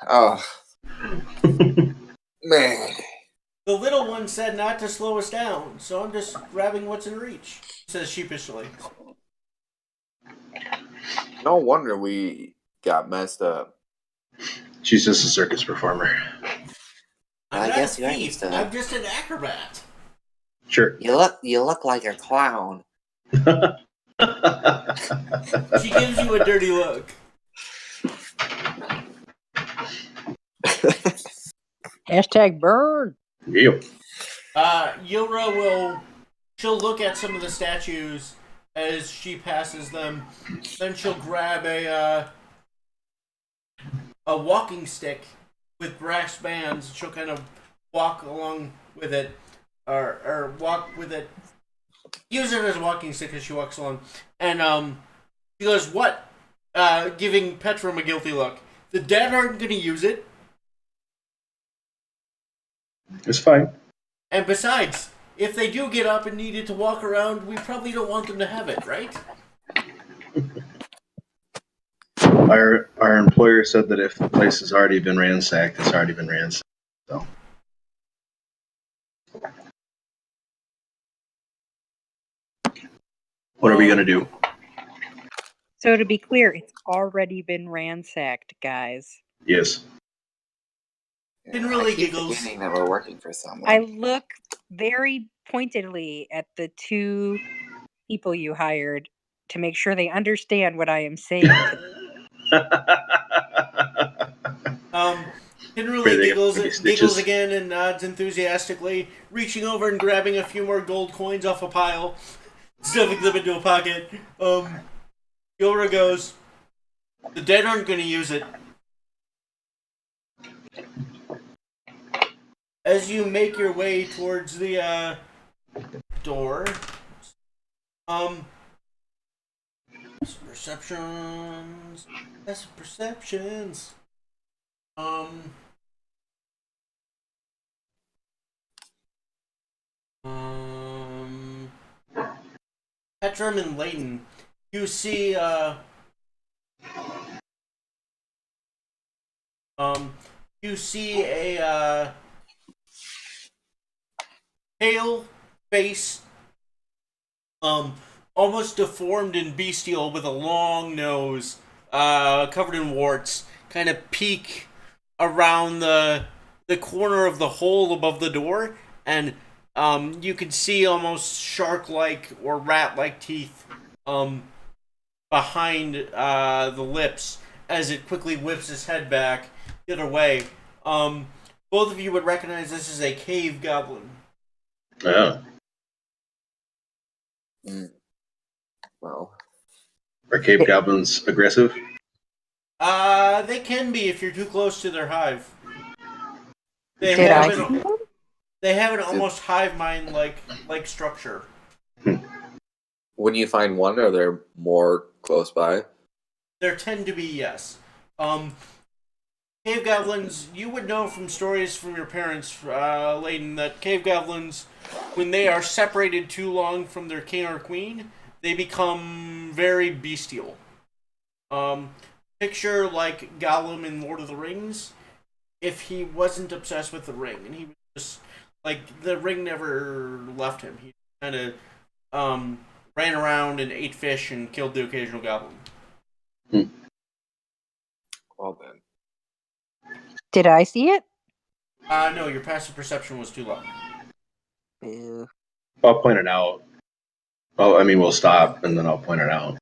Oh. Man. The little one said not to slow us down, so I'm just grabbing what's in reach, says sheepishly. No wonder we got messed up. She's just a circus performer. I'm I not guess a you are thief, used to I'm that. just an acrobat. Sure. You look like a clown. She gives you a dirty look. Hashtag burn. Yep. She'll look at some of the statues as she passes them. Then she'll grab a walking stick with brass bands. She'll kind of walk along with it, or walk with it. Use it as a walking stick as she walks along. And she goes, "What?" Giving Petrum a guilty look. The dead aren't going to use it. It's fine. And besides, if they do get up and needed to walk around, we probably don't want them to have it, right? Our employer said that if the place has already been ransacked, it's already been ransacked. So. What are we gonna do? So to be clear, it's already been ransacked, guys. Yes. Didn't really I keep giggles. forgetting that we're working for someone. I look very pointedly at the two people you hired to make sure they understand what I am saying to them. Henry giggles Stitches. again and nods enthusiastically, reaching over and grabbing a few more gold coins off a pile, stuffing them into a pocket. Yora goes, "The dead aren't going to use it." As you make your way towards the door, perceptions. That's perceptions. Petram and Layton, you see you see a pale face, almost deformed and bestial, with a long nose, covered in warts, kind of peek around the corner of the hole above the door, and you can see almost shark-like or rat-like teeth behind the lips as it quickly whips its head back the other way. Both of you would recognize this as a cave goblin. Oh. Well, Are cave goblins aggressive? They can be if you're too close to their hive. They Did I have see an, them? they have an almost hive mind like structure. when you find one, are there more close by? There tend to be, yes. Cave goblins, you would know from stories from your parents, Layden, that cave goblins, when they are separated too long from their king or queen, they become very bestial. Picture like Gollum in Lord of the Rings, if he wasn't obsessed with the ring, and he was just, like, the ring never left him. He kind of ran around and ate fish and killed the occasional goblin. Well then. Did I see it? No, your passive perception was too low. Boo. I'll point it out. Oh, I mean, we'll stop and then I'll point it out.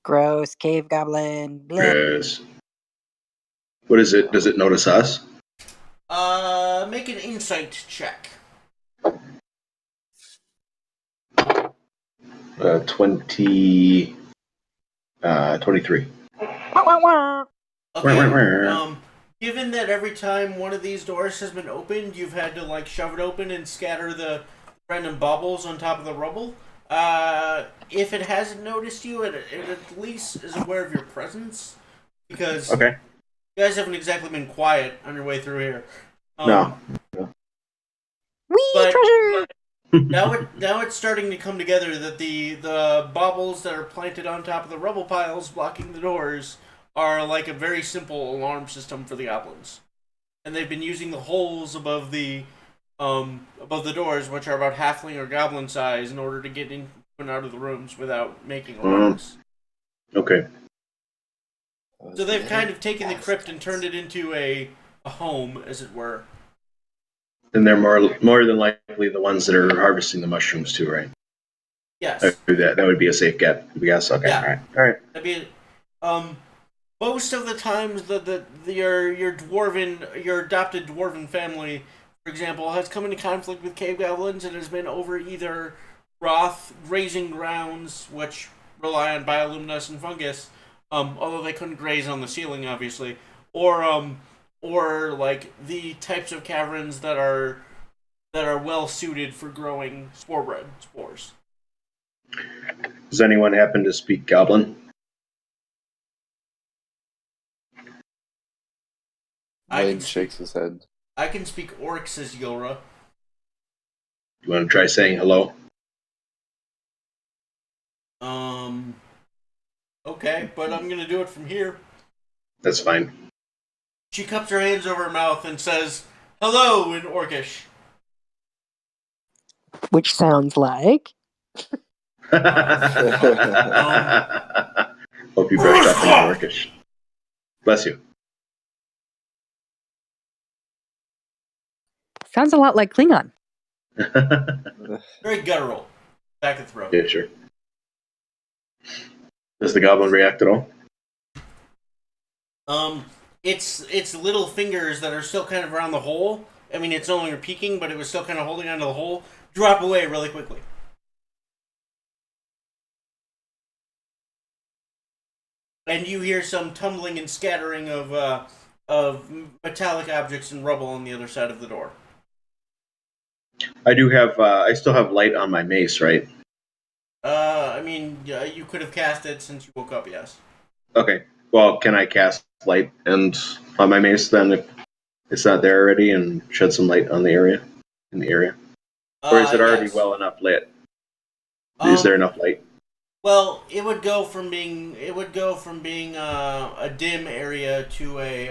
Gross cave goblin. Bleh. Yes. What is it? Does it notice us? Make an insight check. 23. Wah, wah, wah. Okay. Given that every time one of these doors has been opened, you've had to like shove it open and scatter the random baubles on top of the rubble. If it hasn't noticed you, it at least is aware of your presence, because Okay. you guys haven't exactly been quiet on your way through here. No. Wee But- treasure. Now it's starting to come together that the baubles that are planted on top of the rubble piles blocking the doors are like a very simple alarm system for the goblins, and they've been using the holes above the doors, which are about halfling or goblin size, in order to get in and out of the rooms without making alarms. Okay. So they've kind of taken the crypt and turned it into a home, as it were. And they're more than likely the ones that are harvesting the mushrooms too, right? Yes. That would be a safe get, yes. Okay. Yeah. All right. I mean, most of the times your adopted dwarven family, for example, has come into conflict with cave goblins and has been over either Roth grazing grounds, which rely on bioluminescent fungus, although they couldn't graze on the ceiling, obviously, or like the types of caverns that are well suited for growing spores. Does anyone happen to speak Goblin? Lane shakes his head. I can speak Orc, says Yora. You want to try saying hello? Okay, but I'm gonna do it from here. That's fine. She cups her hands over her mouth and says, "Hello" in Orcish. Which sounds like. Hope you brushed up on Orcish. Bless you. Sounds a lot like Klingon. Very guttural. Back of throat. Yeah, sure. Does the goblin react at all? Its little fingers that are still kind of around the hole. I mean, it's no longer peeking, but it was still kind of holding onto the hole. Drop away really quickly. And you hear some tumbling and scattering of metallic objects and rubble on the other side of the door. I do have. I still have light on my mace, right? I mean, you could have cast it since you woke up. Yes. Okay. Well, can I cast light and on my mace then? It's not there already, and shed some light on the area, in the area, or is it already Yes. well enough lit? Is there enough light? Well, it would go from being a dim area to a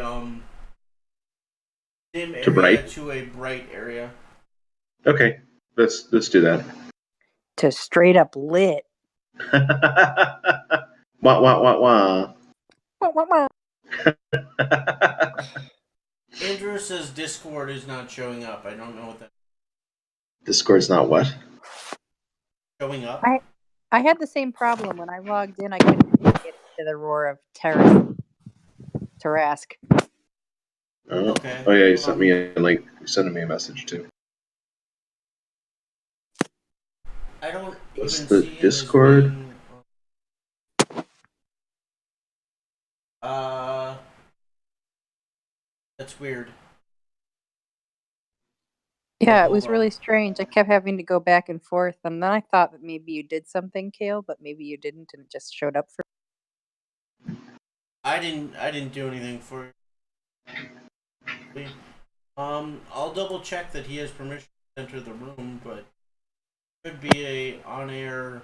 bright? to a bright area. Okay, let's do that. To straight up lit. Wah wah wah wah. Wah, wah, wah. Andrew says Discord is not showing up. I don't know what that Discord's not what? showing up. I had the same problem when I logged in. I couldn't get into the Roar of Tarask. Oh, Okay. oh yeah, you sent me a link. You sent me a message too. I don't What's even the see him Discord? as being. That's weird. Yeah, it Hold was on. really strange. I kept having to go back and forth, and then I thought that maybe you did something, Kale, but maybe you didn't, and it just showed up for. I didn't do anything for you. I'll double check that he has permission to enter the room, but it could be a on air.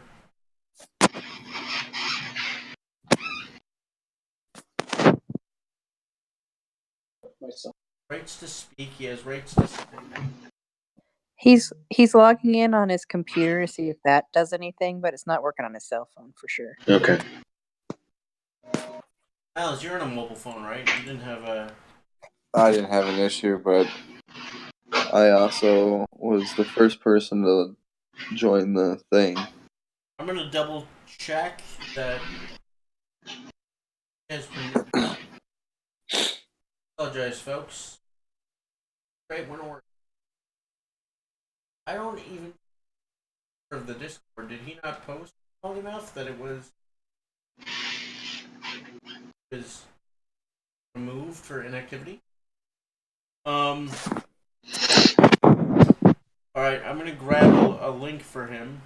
Rights to speak. He has rights to speak. He's logging in on his computer to see if that does anything, but it's not working on his cell phone for sure. Okay. Alice, you're on a mobile phone, right? You didn't have a. I didn't have an issue, but I also was the first person to join the thing. I'm gonna double check that. He has permission. Apologize, folks. Right, when we're. I don't even. Of the Discord, did he not post long enough that it was removed for inactivity? All right, I'm gonna grab a link for him.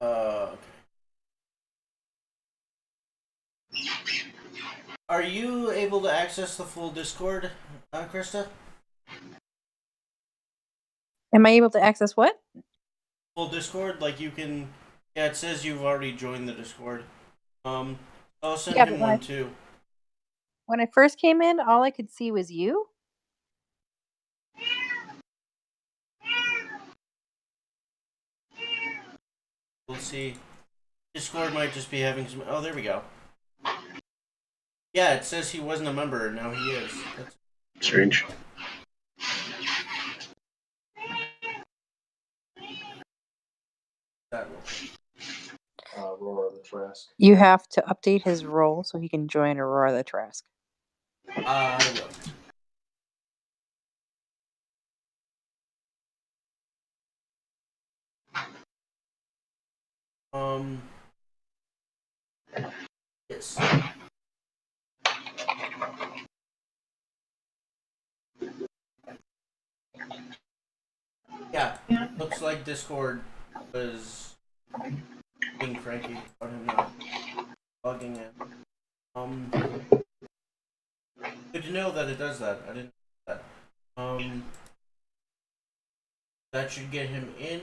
Okay. Are you able to access the full Discord, Krista? Am I able to access what? Full Discord, like you can. Yeah, it says you've already joined the Discord. I'll send Yeah, him but one too. when I first came in, all I could see was you. We'll see. Discord might just be having some. Oh, there we go. Yeah, it says he wasn't a member, and now he is. That's Strange. that real quick. Roar of the Trask. You have to update his role so he can join Aurora the Trask. I will. Yes. Yeah, looks like Discord was being cranky about him not logging in. Good to know that it does that. I didn't know that. That should get him in.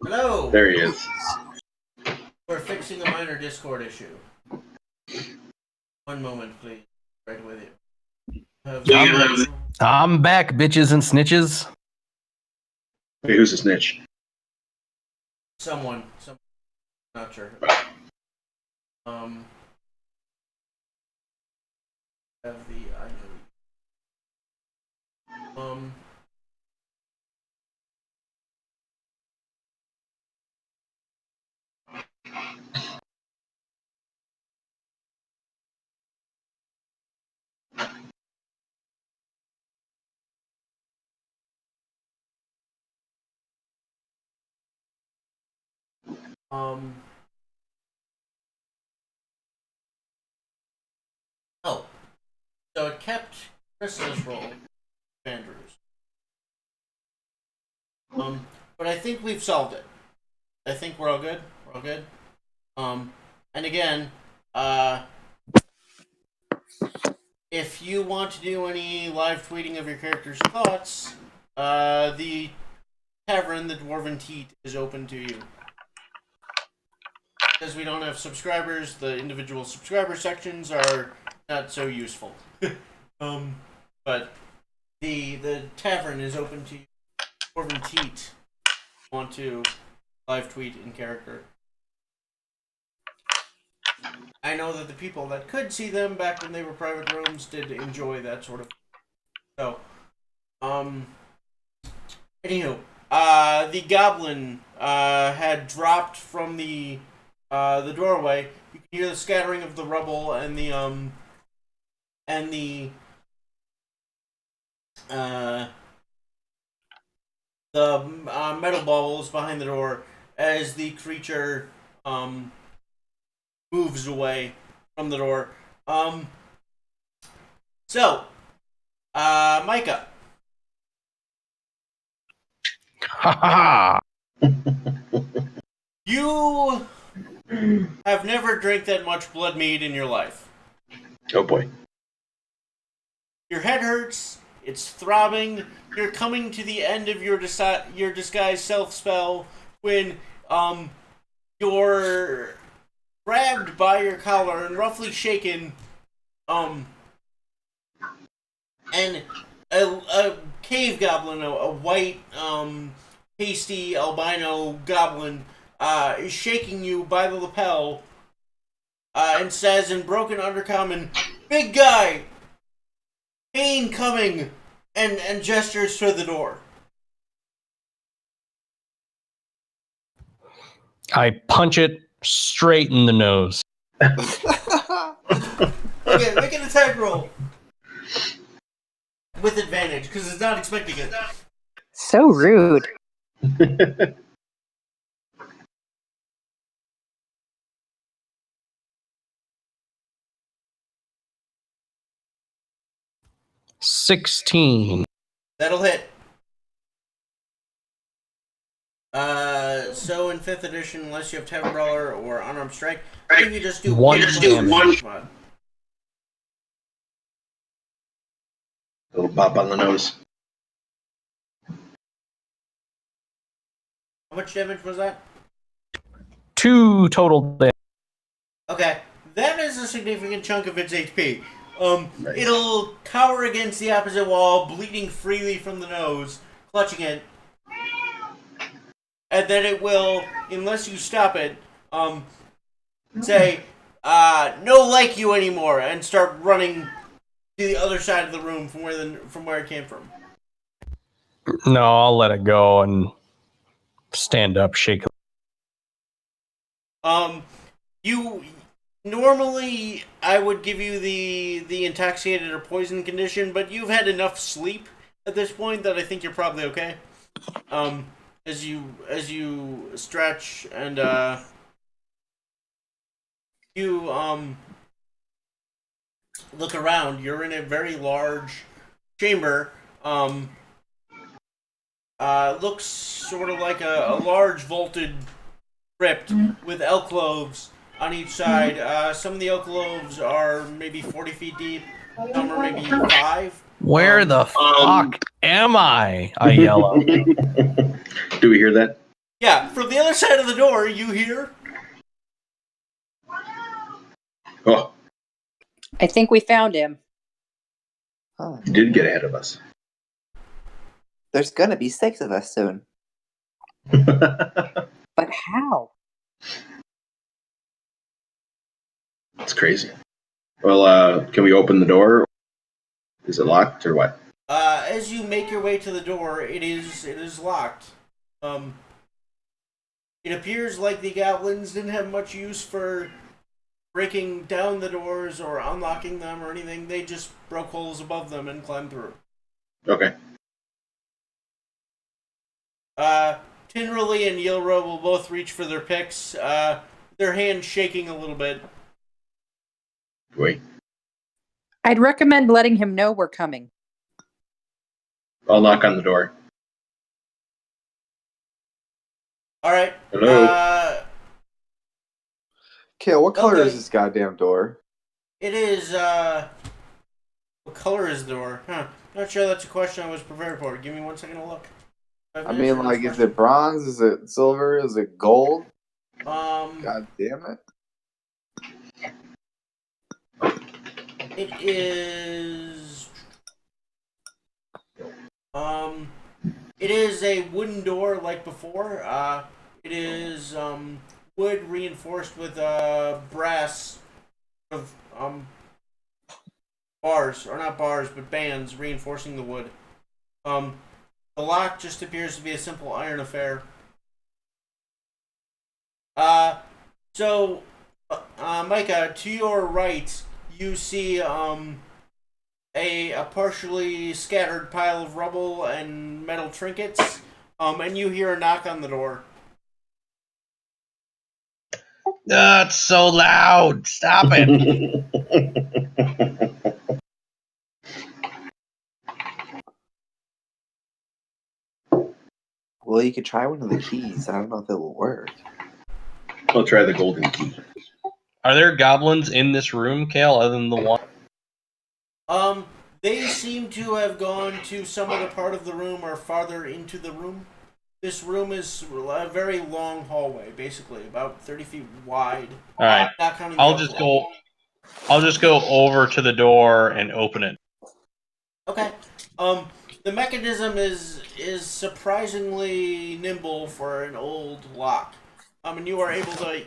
Hello! There he is. We're fixing a minor Discord issue. One moment, please. Right with you. I'm back, bitches and snitches. Hey, who's a snitch? Someone. Not sure. Have the I know. Oh, so it kept Krista's role, Andrews. But I think we've solved it. I think we're all good. We're all good. And again, if you want to do any live tweeting of your character's thoughts, the tavern, the Dwarven Teat, is open to you. Because we don't have subscribers, the individual subscriber sections are not so useful. But the tavern is open to you. Dwarven Teat want to live tweet in character. I know that the people that could see them back when they were private rooms did enjoy that sort of. So, anywho, the goblin had dropped from the doorway. You can hear the scattering of the rubble and the metal bubbles behind the door as the creature moves away from the door. So, Micah. Ha ha! You have never drank that much blood mead in your life. Oh boy. Your head hurts. It's throbbing. You're coming to the end of your disguise self spell when you're grabbed by your collar and roughly shaken. And a cave goblin, a white, pasty albino goblin, is shaking you by the lapel, and says in broken undercommon, "Big guy, pain coming," and gestures to the door. I punch it straight in the nose. Okay, make an attack roll. With advantage, because it's not expecting it. So rude. $16. That'll hit. So in 5th edition, unless you have Tavern Brawler or Unarmed Strike, I think you just do One damage. Little pop on the nose. How much damage was that? 2 total damage. Okay, that is a significant chunk of its HP. Nice. It'll cower against the opposite wall, bleeding freely from the nose, clutching it. And then it will, unless you stop it, say, "No like you anymore," and start running to the other side of the room from where it came from. No, I'll let it go and stand up, shake. You normally I would give you the intoxicated or poison condition, but you've had enough sleep at this point that I think you're probably okay. As you stretch and you look around, you're in a very large chamber. Looks sort of like a large vaulted crypt with alcoves on each side. Some of the alcoves are maybe 40 feet deep. Some are maybe 5. Where the fuck am I? I yell out. Do we hear that? Yeah, from the other side of the door, you hear. Oh, I think we found him. Oh, he did get ahead of us. there's gonna be 6 of us soon. But how? It's crazy. Well, can we open the door? Is it locked or what? As you make your way to the door, it is locked. It appears like the goblins didn't have much use for breaking down the doors or unlocking them or anything. They just broke holes above them and climbed through. Okay. Tinrily and Yilra will both reach for their picks. Their hands shaking a little bit. Wait, I'd recommend letting him know we're coming. I'll knock on the door. All right. Hello? Kale, what color Okay. is this goddamn door? It is. What color is the door? Huh. Not sure that's a question I was prepared for. Give me 1 second to look. I mean, like, is it bronze? Is it silver? Is it gold? God damn it. It is. It is a wooden door like before. It is wood reinforced with brass of bars, or not bars, but bands reinforcing the wood. The lock just appears to be a simple iron affair. So, Micah, to your right, you see a partially scattered pile of rubble and metal trinkets, and you hear a knock on the door. It's so loud. Stop it. Well, you could try one of the keys. I don't know if it will work. I'll try the golden key. Are there goblins in this room, Kale, other than the one? They seem to have gone to some other part of the room or farther into the room. This room is a very long hallway, basically about 30 feet wide. All right. Not counting I'll the just floor. I'll just go over to the door and open it. Okay. The mechanism is surprisingly nimble for an old lock. And you are able to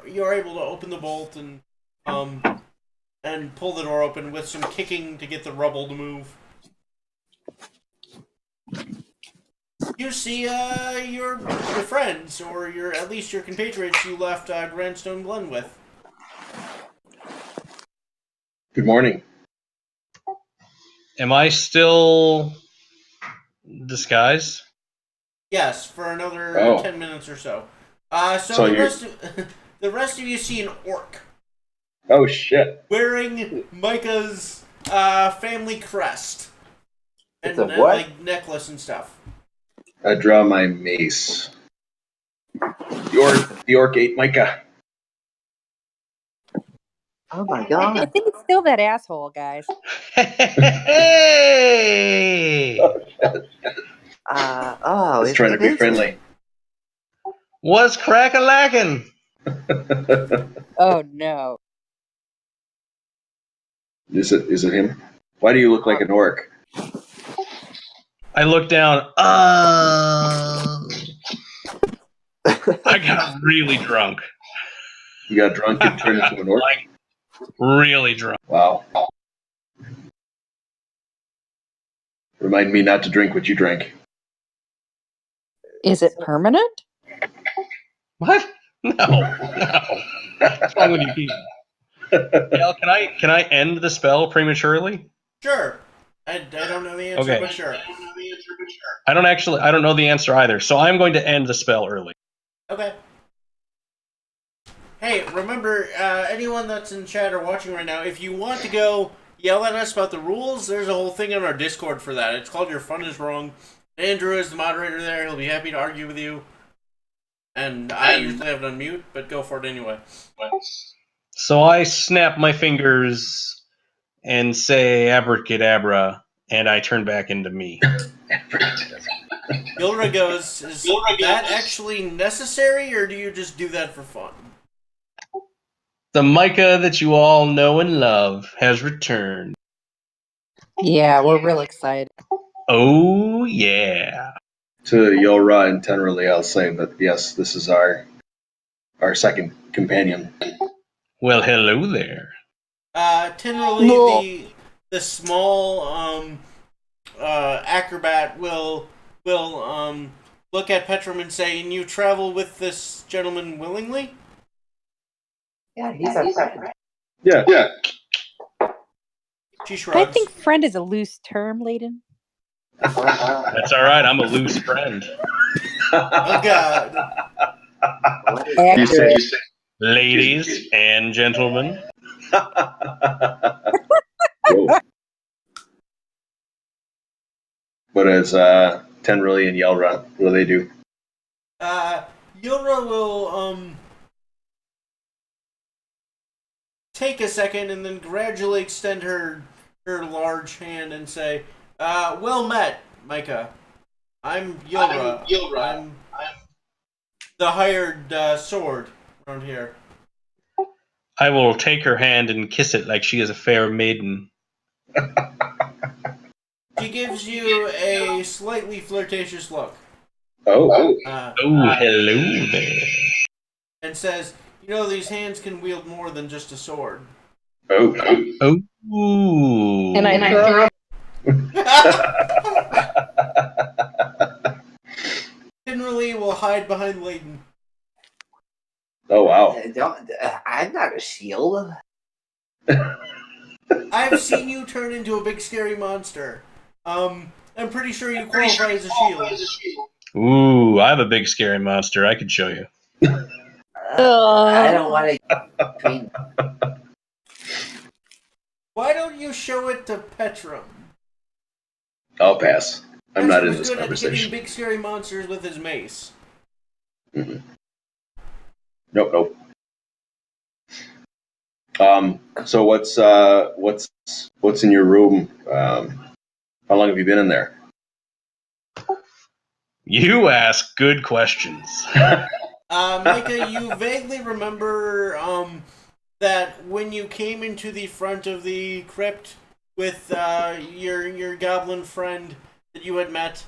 you are able to open the bolt and pull the door open with some kicking to get the rubble to move. You see your friends, or at least your compatriots you left Grandstone Glen with. Good morning. Am I still disguised? Yes, for another Oh. 10 minutes or so. So The rest of you see an orc Oh, shit. wearing Micah's family crest It's and, a what? like necklace and stuff. I draw my mace. The orc ate Micah. Oh my I god. think it's still that asshole, guys. Hey! Oh, Let's try to it be is friendly. him. What's crack-a-lackin'? Oh no. Is it him? Why do you look like an orc? I look down. I got really drunk. You got drunk and turned into an orc? Like, really drunk. Wow. Remind me not to drink what you drank. Is it permanent? What? No. What's wrong with you people? Cal, can I end the spell prematurely? Sure. I don't know the answer, Okay. but sure. I don't know the answer either, so I'm going to end the spell early. Okay. Hey, remember, anyone that's in chat or watching right now, if you want to go yell at us about the rules, there's a whole thing on our Discord for that. It's called Your Fun Is Wrong. Andrew is the moderator there. He'll be happy to argue with you. And I usually have it on mute, but go for it anyway. So I snap my fingers and say abracadabra, and I turn back into me. Gilra goes, is that actually necessary, or do you just do that for fun? The Micah that you all know and love has returned. Yeah, we're real excited. Oh, yeah. To Yolra and Tenrily, I'll say that yes, this is our second companion. Well, hello there. Tenderly, the small acrobat will look at Petrum and say, "And you travel with this gentleman willingly?" Yeah, he's our friend. Yeah. She I shrugs. think friend is a loose term, Layden. That's all right. I'm a loose friend. Oh God. What is You said, Accurate. Ladies and gentlemen, Whoa. What is Tenrilly and Yelra? What do they do? Yura will take a second and then gradually extend her large hand and say, "Well met, Micah. I'm Yura. I'm the hired sword around here." I will take her hand and kiss it like she is a fair maiden. She gives you a slightly flirtatious look Oh, Oh, hello there. and says, "You know, these hands can wield more than just a sword." oh. Oh. And I throw Generally, will hide behind Layden. Oh, wow. I'm not a shield. I've seen you turn into a big scary monster. I'm pretty sure you qualify as a shield. Ooh, I have a big scary monster I could show you. I don't want to. Why don't you show it to Petrum? I'll pass. I'm not in Petrum's this good at hitting conversation. big scary monsters with his mace. Mm-hmm. Nope. So what's in your room? How long have you been in there? You ask good questions. Micah, you vaguely remember that when you came into the front of the crypt with your goblin friend that you had met,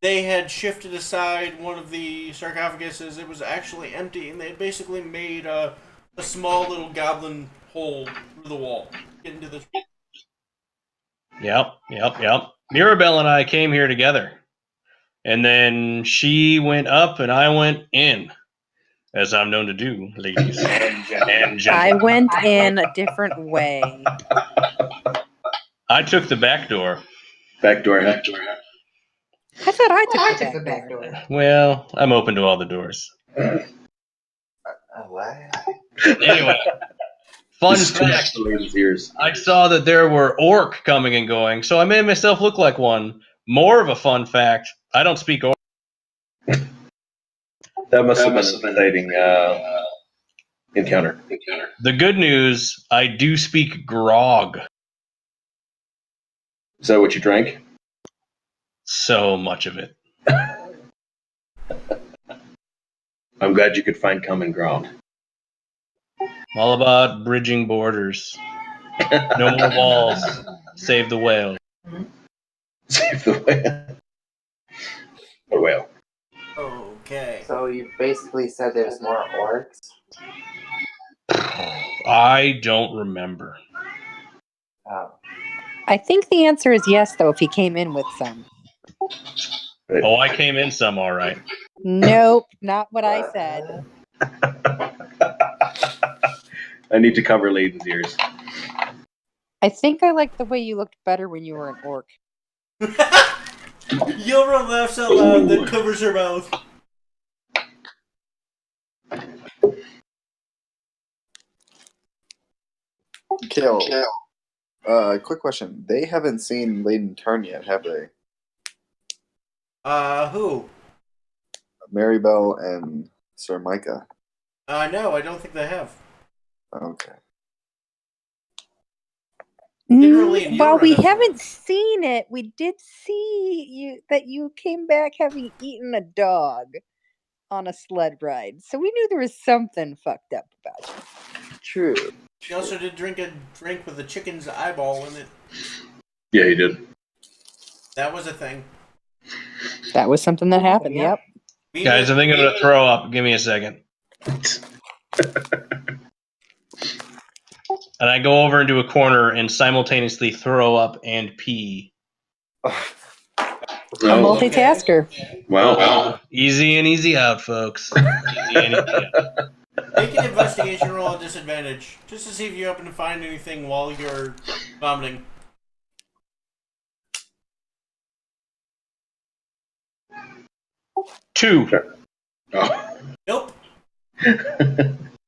they had shifted aside one of the sarcophaguses. It was actually empty, and they had basically made a small little goblin hole through the wall. Get into the. Yep. Mirabelle and I came here together. And then she went up and I went in, as I'm known to do, ladies and I gentlemen. went in a different way. I took the back door. Back door. I thought I took the back door. Well, I'm open to all the doors. What? Anyway, fun This is too much fact, for ladies' ears. I saw that there were orc coming and going, so I made myself look like one. More of a fun fact, I don't speak orc. That must have been an exciting encounter. The good news, I do speak grog. Is that what you drank? So much of it. I'm glad you could find common ground. All about bridging borders. No more walls. Save the whale. Save the whale. What whale? Okay. So you basically said there's more orcs? I don't remember. Oh. I think the answer is yes, though, if he came in with some. Oh, I came in some, all right. Nope, not what I said. I need to cover ladies' ears. I think I liked the way you looked better when you were an orc. Yura laughs out loud, then covers her mouth. Kale, quick question. They haven't seen Layden turn yet, have they? Who? Maribel and Sir Micah. No, I don't think they have. Okay. Generally, in While Europe, we that's haven't seen it, we did see you came back having eaten a dog on a sled ride. So we knew there was something fucked up about you. True. He also did drink a drink with a chicken's eyeball in it. Yeah, he did. That was a thing. That was something that happened, yep. Guys, I think I'm going to throw up. Give me a second. And I go over into a corner and simultaneously throw up and pee. A Oh, multitasker. wow. Easy in, easy out, folks. Easy in, easy out. Make an investigation roll at disadvantage, just to see if you happen to find anything while you're vomiting. 2. Oh. Nope.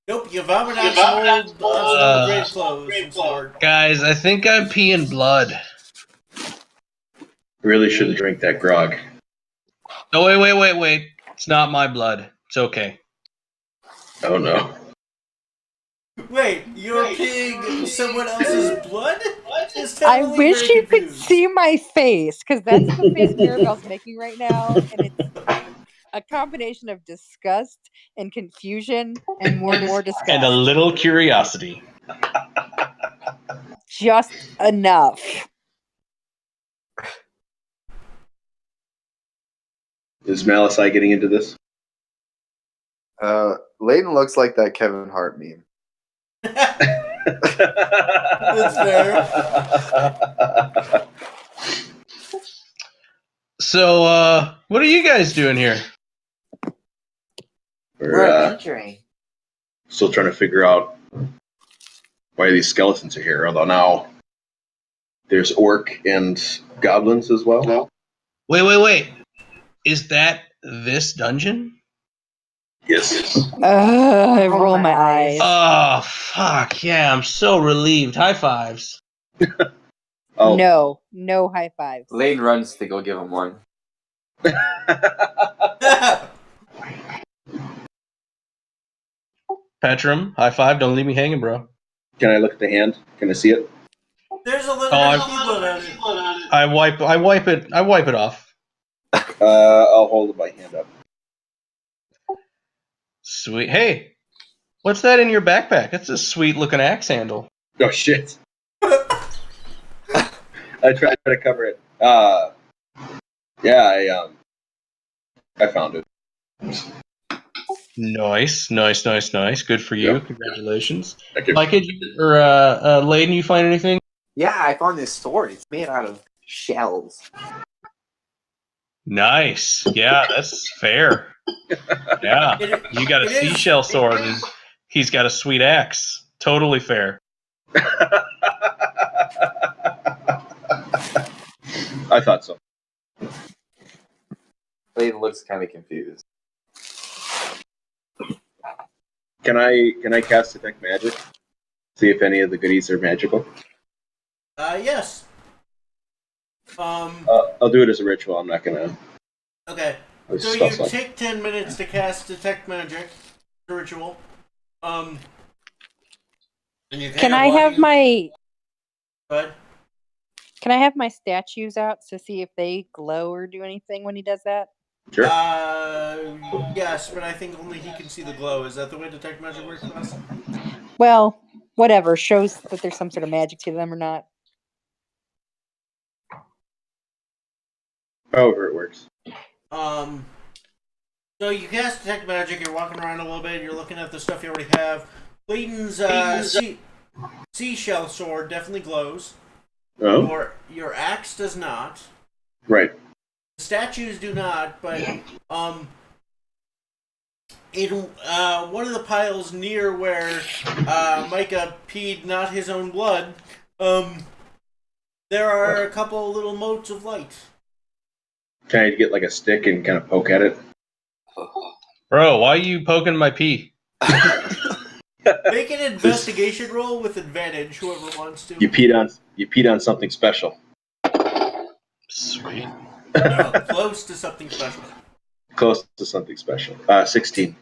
Nope. You vomit on some old grave clothes and sword. Guys, I think I'm peeing blood. Really shouldn't drink that grog. Oh, wait. It's not my blood. It's okay. Oh no. Wait, you're peeing someone else's blood? Just I totally wish very you could confused. see my face, because that's the face Mirabelle's making right now, and it's a combination of disgust and confusion and more disgust. And a little curiosity. Just enough. Is Malasai getting into this? Layton looks like that Kevin Hart meme. That's fair. So, what are you guys doing here? We're adventuring. Still trying to figure out why these skeletons are here. Although now there's orc and goblins as well. Wait. Is that this dungeon? Yes. I roll my eyes. Oh, fuck. Yeah, I'm so relieved. High fives. Oh. No high fives. Layton runs to go give him one. Petrum, high five. Don't leave me hanging, bro. Can I look at the hand? Can I see it? There's a little Oh, bit of blood on it. I wipe it off. I'll hold my hand up. Sweet. Hey, what's that in your backpack? That's a sweet looking axe handle. Oh shit! I tried to cover it. Yeah, I found it. Nice. Good for you. Yep. Congratulations. Thank you. Mike, or Layden, you find anything? Yeah, I found this sword. It's made out of shells. Nice. Yeah, that's fair. Yeah, you got a seashell sword, and he's got a sweet axe. Totally fair. I thought so. Layton looks kind of confused. Can I cast detect magic? See if any of the goodies are magical. Yes. I'll do it as a ritual. I'm not gonna. Okay. It's So spell you slot. take 10 minutes to cast detect magic, ritual. And you Can I have my But Can I have my statues out to see if they glow or do anything when he does that? Sure. yes, but I think only he can see the glow. Is that the way detect magic works, Wes? Well, whatever shows that there's some sort of magic to them or not. However it works. So you cast detect magic. You're walking around a little bit. You're looking at the stuff you already have. Clayton's seashell sword definitely glows. Oh. Your axe does not. Right. The statues do not, but in one of the piles near where Micah peed not his own blood, there are a couple little motes of light. Can I get like a stick and kind of poke at it? Bro, why are you poking my pee? Make an investigation roll with advantage, whoever wants to. You peed on something special. Sweet. No, close to something special. Close to something special. 16.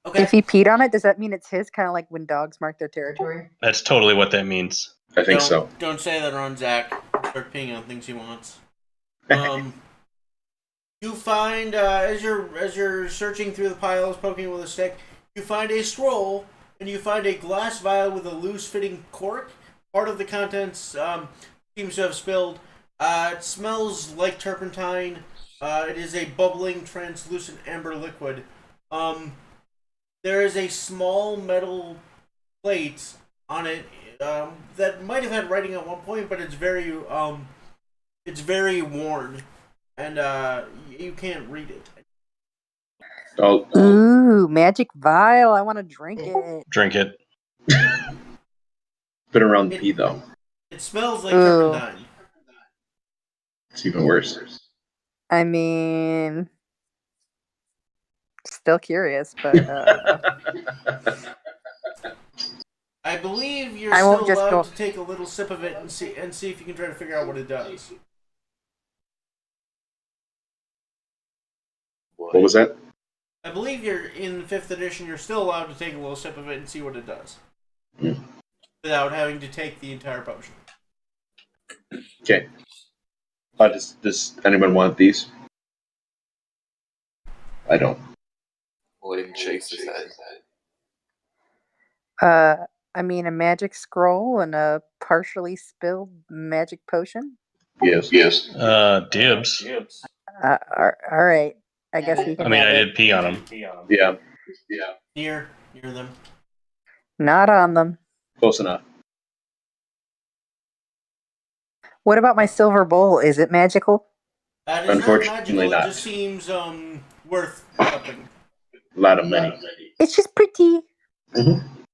Okay. If he peed on it, does that mean it's his? Kind of like when dogs mark their territory. That's totally what that means. I think so. Don't say that around Zach. Start peeing on things he wants. You find as you're searching through the piles, poking with a stick, you find a scroll, and you find a glass vial with a loose-fitting cork. Part of the contents seems to have spilled. It smells like turpentine. It is a bubbling, translucent amber liquid. There is a small metal plate on it that might have had writing at one point, but it's very worn, and you can't read it. Ooh, magic vial! I want to drink it. Drink it. Been around the pee though. It smells like Ooh. turpentine. It's even worse. I mean, still curious, but I believe you're I won't still just allowed go. to take a little sip of it and see if you can try to figure out what it does. What was that? I believe you're in 5th edition. You're still allowed to take a little sip of it and see what it does, without having to take the entire potion. Okay. Does anyone want these? I don't. Layden shakes his head. I mean, a magic scroll and a partially spilled magic potion. Yes. Dibs. All right. I guess he can I mean, have I it. did pee on him. Yeah. Near them. Not on them. Close enough. What about my silver bowl? Is it magical? That is not Unfortunately magical. not. It just seems worth something. A lot of money. It's just pretty. Mhm.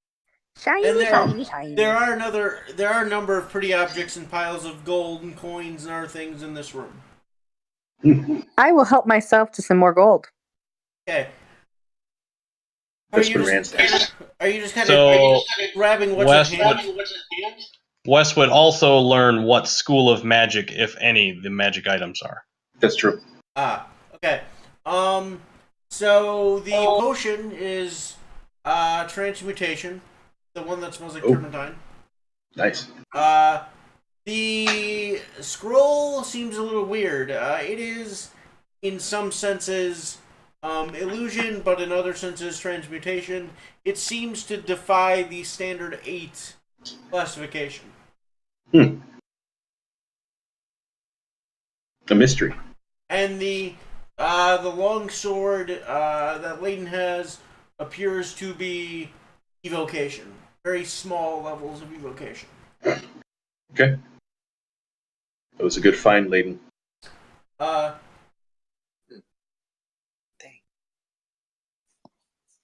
Shiny, And shiny, shiny. there are a number of pretty objects and piles of gold and coins and other things in this room. I will help myself to some more gold. Okay. That's for ransack. Are you just kind So, of grabbing what's Wes at hand? Wes would also learn what school of magic, if any, the magic items are. That's true. Okay. So the potion is transmutation, the one that smells like turpentine. Nice. The scroll seems a little weird. It is, in some senses, illusion, but in other senses, transmutation. It seems to defy the standard 8 classification. A mystery. And the long sword that Layden has appears to be evocation. Very small levels of evocation. Okay. That was a good find, Layden.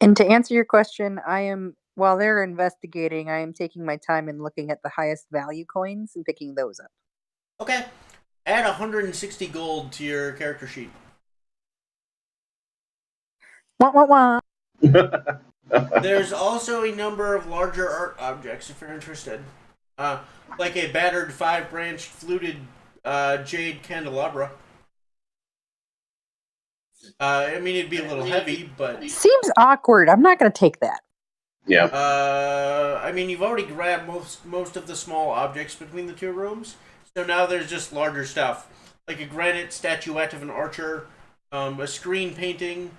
And to answer your question, while they're investigating, I am taking my time and looking at the highest value coins and picking those up. Okay. Add 160 gold to your character sheet. Wah, wah, wah. There's also a number of larger art objects if you're interested. Like a battered 5-branched fluted jade candelabra. I mean, it'd be a little heavy, but... Seems awkward. I'm not going to take that. Yeah. I mean, you've already grabbed most of the small objects between the two rooms, so now there's just larger stuff. Like a granite statuette of an archer, a screen painting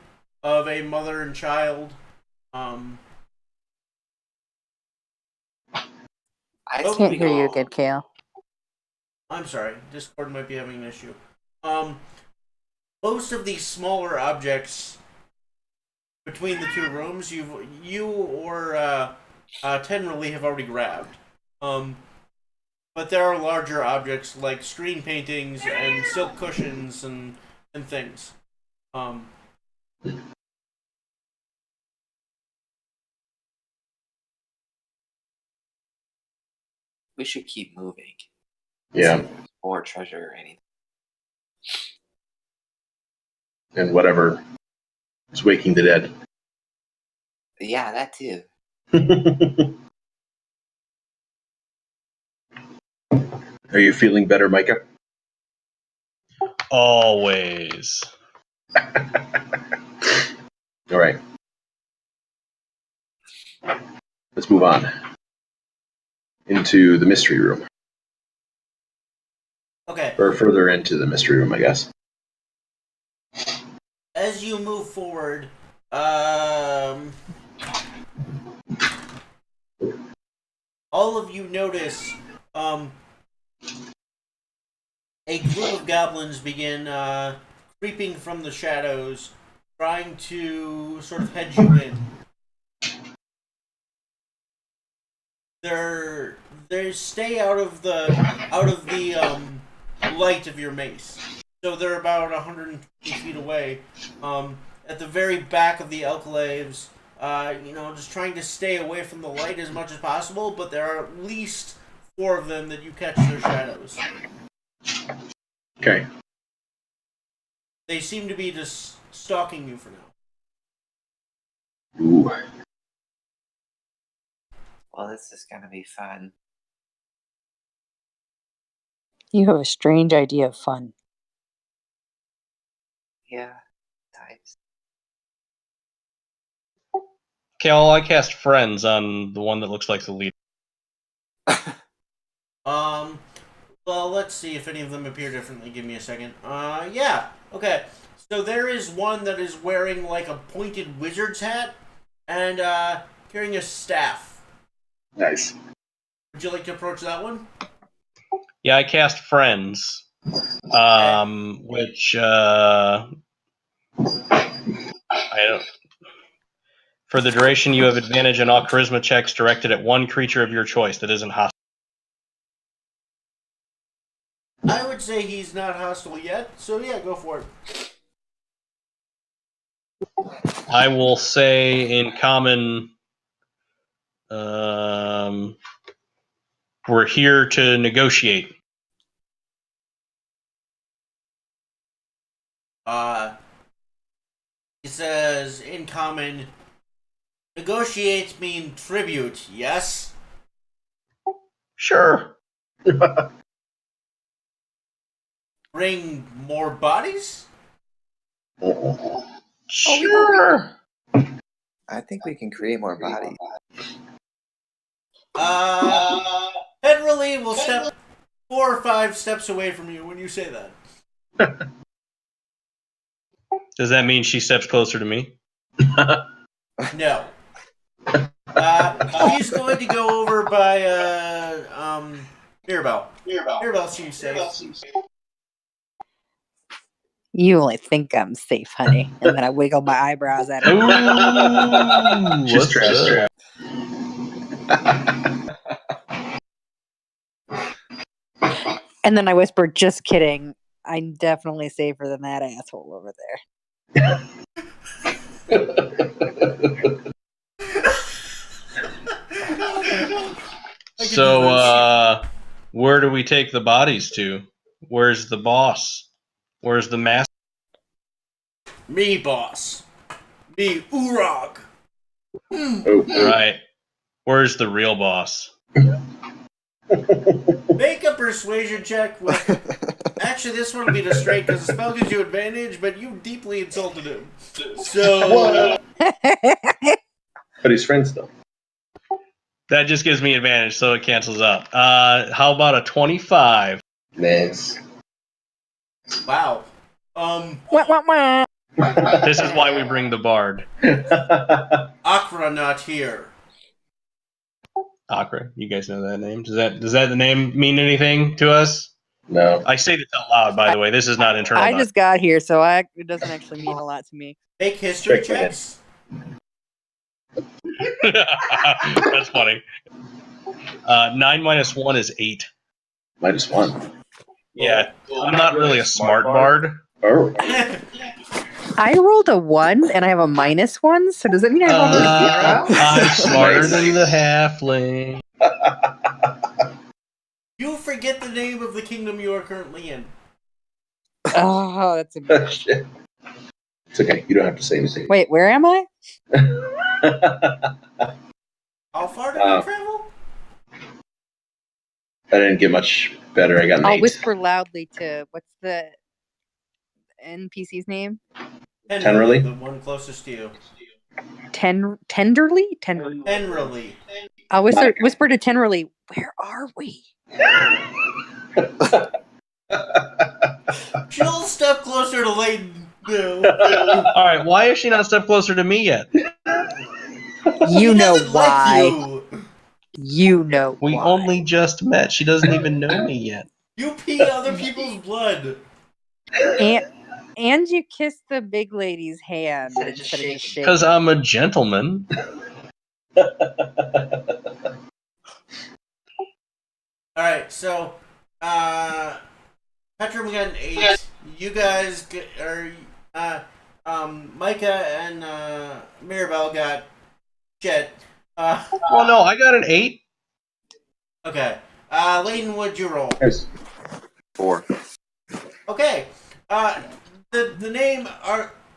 of a mother and child. I can't hear you again, Kale. I'm sorry, Discord might be having an issue. Most of these smaller objects between the two rooms, you or Tenderly have already grabbed. But there are larger objects like screen paintings and silk cushions and things. We should keep moving. Yeah. Or treasure or anything. And whatever is waking the dead. Yeah, that too. Are you feeling better, Micah? Always. All right. Let's move on into the mystery room. Okay. Or further into the mystery room, I guess. As you move forward, all of you notice a group of goblins begin creeping from the shadows, trying to sort of hedge you in. They stay out of the light of your mace. So they're about 120 feet away, at the very back of the alcalaves, just trying to stay away from the light as much as possible, but there are at least 4 of them that you catch their shadows. Okay. they seem to be just stalking you for now. Ooh. Well, this is gonna be fun. You have a strange idea of fun. Yeah, types. Okay, well, I cast Friends on the one that looks like the leader. Well, let's see if any of them appear differently. Give me a second. Yeah. Okay. So there is one that is wearing like a pointed wizard's hat and carrying a staff. Nice. Would you like to approach that one? Yeah, I cast Friends, which I don't. For the duration, you have advantage on all charisma checks directed at one creature of your choice that isn't hostile. I would say he's not hostile yet, so yeah, go for it. I will say in common, we're here to negotiate. He says in common, negotiate mean tribute, yes? Sure. Bring more bodies? Sure. I think we can create more bodies. Federally will step 4 or 5 steps away from you when you say that. Does that mean she steps closer to me? No. He's going to go over by, Mirabelle. Mirabelle seems safe. You only think I'm safe, honey. And then I wiggle my eyebrows at her. Ooh, She's what's trash. And then I whisper, just kidding. I'm definitely safer than that asshole over there. So, where do we take the bodies to? Where's the boss? Where's the master? Me, boss. Me, Urag. Oh, Right. Where's the real boss? Make a persuasion check with... Actually, this one will be the straight because the spell gives you advantage, but you deeply insulted him. So... But he's friends though. That just gives me advantage, so it cancels out. How about a 25? Nice. Wow. Wah, wah, wah. This is why we bring the bard. Akra not here. Akra, you guys know that name. Does that the name mean anything to us? No. I say this out loud, by the way. This is not internal. I just got here, so it doesn't actually mean a lot to me. Make history Check my head. checks. That's funny. 9 minus 1 is 8. -1. Yeah, I'm not really a smart bard. Oh. I rolled a 1 and I have a -1, so does that mean I rolled a 0? I'm smarter than the halfling. You forget the name of the kingdom you are currently in. Oh, that's embarrassing. Shit. It's okay. You don't have to say anything. Wait, where am I? How far did you travel? I didn't get much better. I got an I'll 8. whisper loudly to what's the NPC's name? Tenderly? The one closest to you. Tenderly? Tenderly. I'll whisper to Tenderly, where are we? She'll step closer to Layton. No. All right, why is she not a step closer to me yet? You He know doesn't why. like you. You know We why. only just met. She doesn't even know me yet. You pee other people's blood. And you kissed the big lady's hand instead of just shaking. Because I'm a gentleman. Alright, so, Petrum got an 8. You guys get, Micah and, Mirabelle got shit. Well, no, I got an 8. Okay. Layton, what'd you roll? Nice. 4. Okay. The name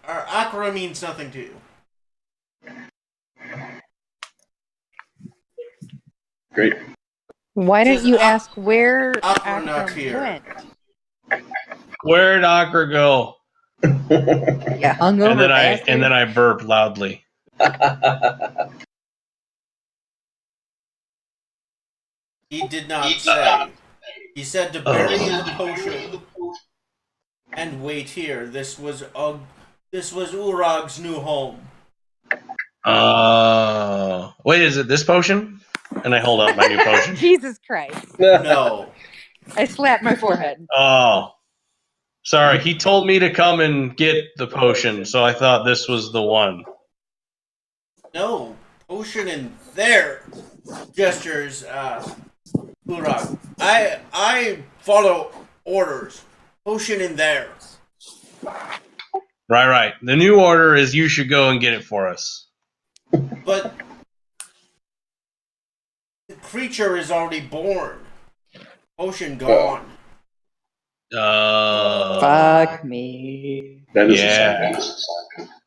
Akra means nothing to you. Great. Why It don't says you ask where Akra not Akram here. went? Where'd Akra go? Yeah, hungover And then bastard. I burp loudly. He did not say. He said to bury the potion and wait here. This was Urag's new home. Wait, is it this potion? And I hold up my new potion. Jesus Christ. No. I slapped my forehead. Oh, sorry. He told me to come and get the potion, so I thought this was the one. No. Potion in there. Gestures, Urag. I follow orders. Potion in there. Right. The new order is you should go and get it for us. But the creature is already born. Potion gone. Fuck me. That is Yeah.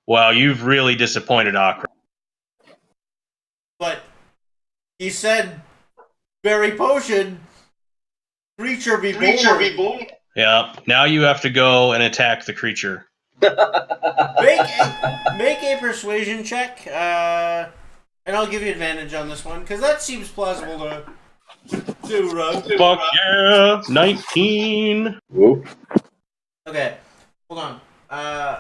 Well, you've really disappointed Akra. But he said, "Berry potion, creature be born." Yeah. Now you have to go and attack the creature. Make a persuasion check, and I'll give you advantage on this one because that seems plausible to do. Fuck yeah! 19. Whoa. Okay, hold on.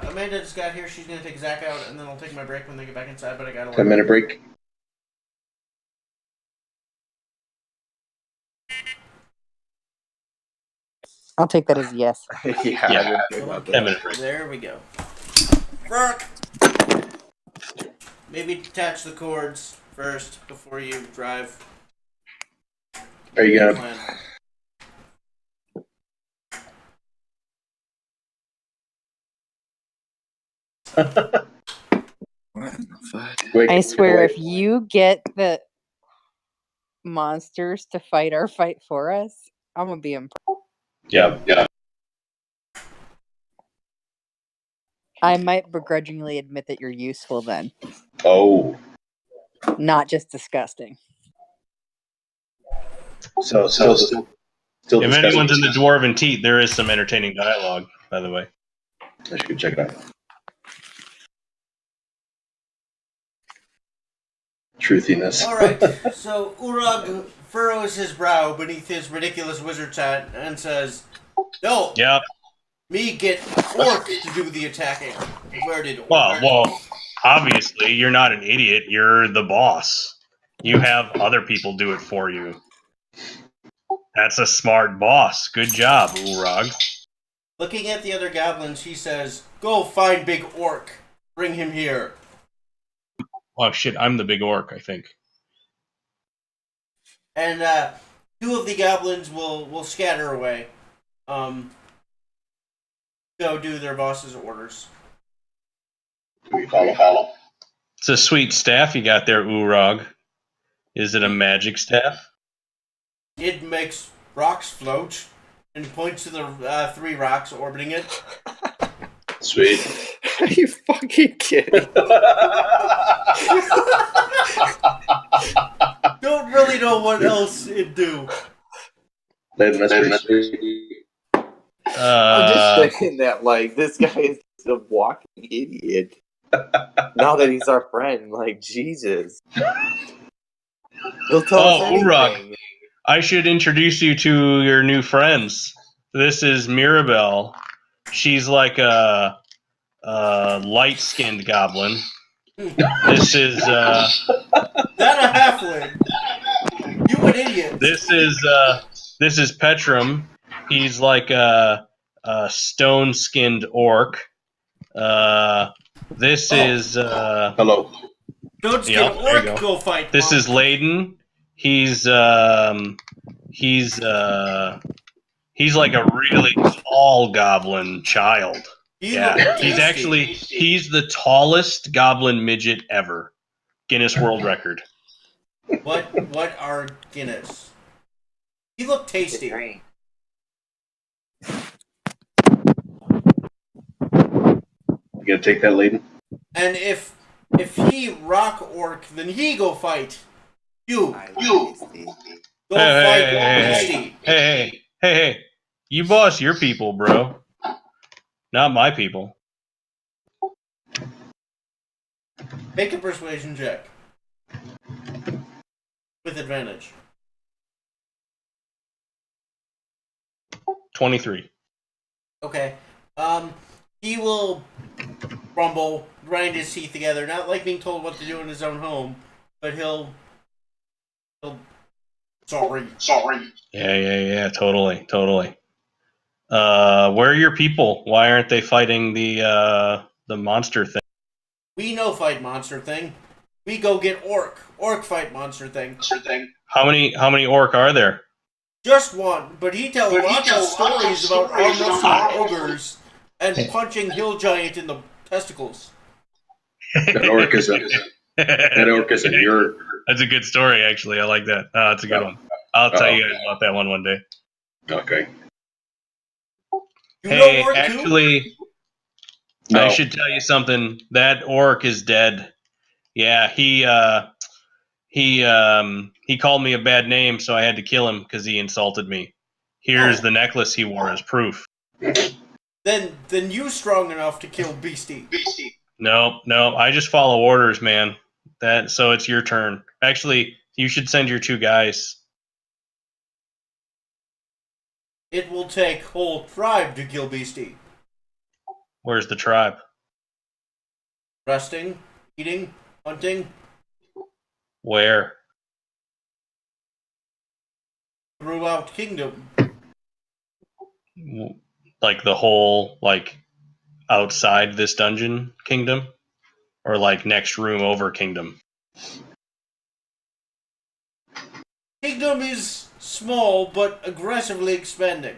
Amanda just got here. She's gonna take Zach out, and then I'll take my break when they get back inside. But I gotta. 10-minute break. I'll take that as yes. Yeah. Yeah. I didn't think about that. 10-minute break. There we go. Fuck. Maybe detach the cords first before you drive. Are you gonna? Plan. What in the fuck? Wait, I swear, wait. if you get the monsters to fight our fight for us, I'm gonna be impressed. Yeah. I might begrudgingly admit that you're useful then, Oh. not just disgusting. So still If discussing. anyone's in the dwarven teat, there is some entertaining dialogue, by the way. I should check it out. Truthiness. Alright, so Urag furrows his brow beneath his ridiculous wizard's hat and says, "No, Yep. me get Orc to do the attacking." Where did Orc? Well, obviously, you're not an idiot. You're the boss. You have other people do it for you. That's a smart boss. Good job, Urag. Looking at the other goblins, he says, "Go find Big Orc. Bring him here." Oh, shit, I'm the big orc, I think. And two of the goblins will scatter away. Go do their boss's orders. Do we follow? It's a sweet staff you got there, Urag. Is it a magic staff? It makes rocks float and points to the 3 rocks orbiting it. Sweet. Are you fucking kidding? Don't really know what else it'd do. I'm just saying that, like, this guy is a walking idiot. Now that he's our friend, like, Jesus. He'll tell us Urag. anything. I should introduce you to your new friends. This is Mirabelle. She's like a light-skinned goblin. This is That a halfling. You an idiot. this is Petrum. He's like a stone-skinned orc. This is Hello. Don't skip Yeah, there you Orc, go. go fight. this Mom. is Layden. He's like a really tall goblin child. You look Yeah, tasty. he's the tallest goblin midget ever. Guinness World Record. What are Guinness? You look tasty. gonna take that, Layden? And if he rock orc, then he go fight. You go fight Beastie. Hey. You boss your people, bro. Not my people. Make a persuasion check. With advantage. 23. Okay. He will grumble, grind his teeth together, not like being told what to do in his own home, but he'll sorry. Yeah, totally. Where are your people? Why aren't they fighting the monster thing? We no fight monster thing. We go get orc. Orc fight monster thing. How many orc are there? Just one, but he tells lots of stories about arm wrestling ogres and punching hill giant in the testicles. That orc isn't your. That's a good story, actually. I like that. That's a good one. I'll tell you guys about that one day. Okay. You Hey, know orc actually, No. I should tell you something. That orc is dead. Yeah, he called me a bad name, so I had to kill him because he insulted me. Here's the necklace he wore as proof. Then you strong enough to kill Beastie. No, I just follow orders, man. So it's your turn. Actually, you should send your 2 guys. It will take whole tribe to kill Beastie. Where's the tribe? Resting, eating, hunting, Where? throughout kingdom. Like the whole, like, outside this dungeon kingdom? Or like next room over kingdom? Kingdom is small but aggressively expanding.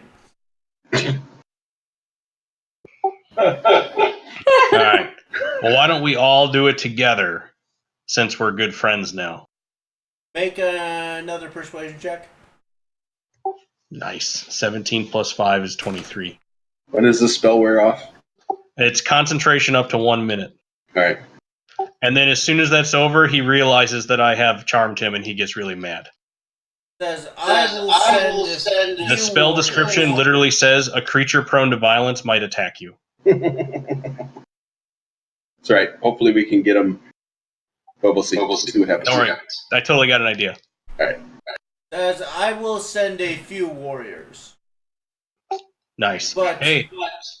Alright. Well, why don't we all do it together, since we're good friends now? Make another persuasion check. Nice. 17 plus 5 is 23. When does the spell wear off? It's concentration up to 1 minute. All right. And then as soon as that's over, he realizes that I have charmed him and he gets really mad. Says, I will send The spell description literally says a creature prone to violence might attack you. That's right. Hopefully we can get him. But we'll see. We'll see what happens. Don't worry. I totally got an idea. All right. Says, I will send a few warriors. Nice. But Hey,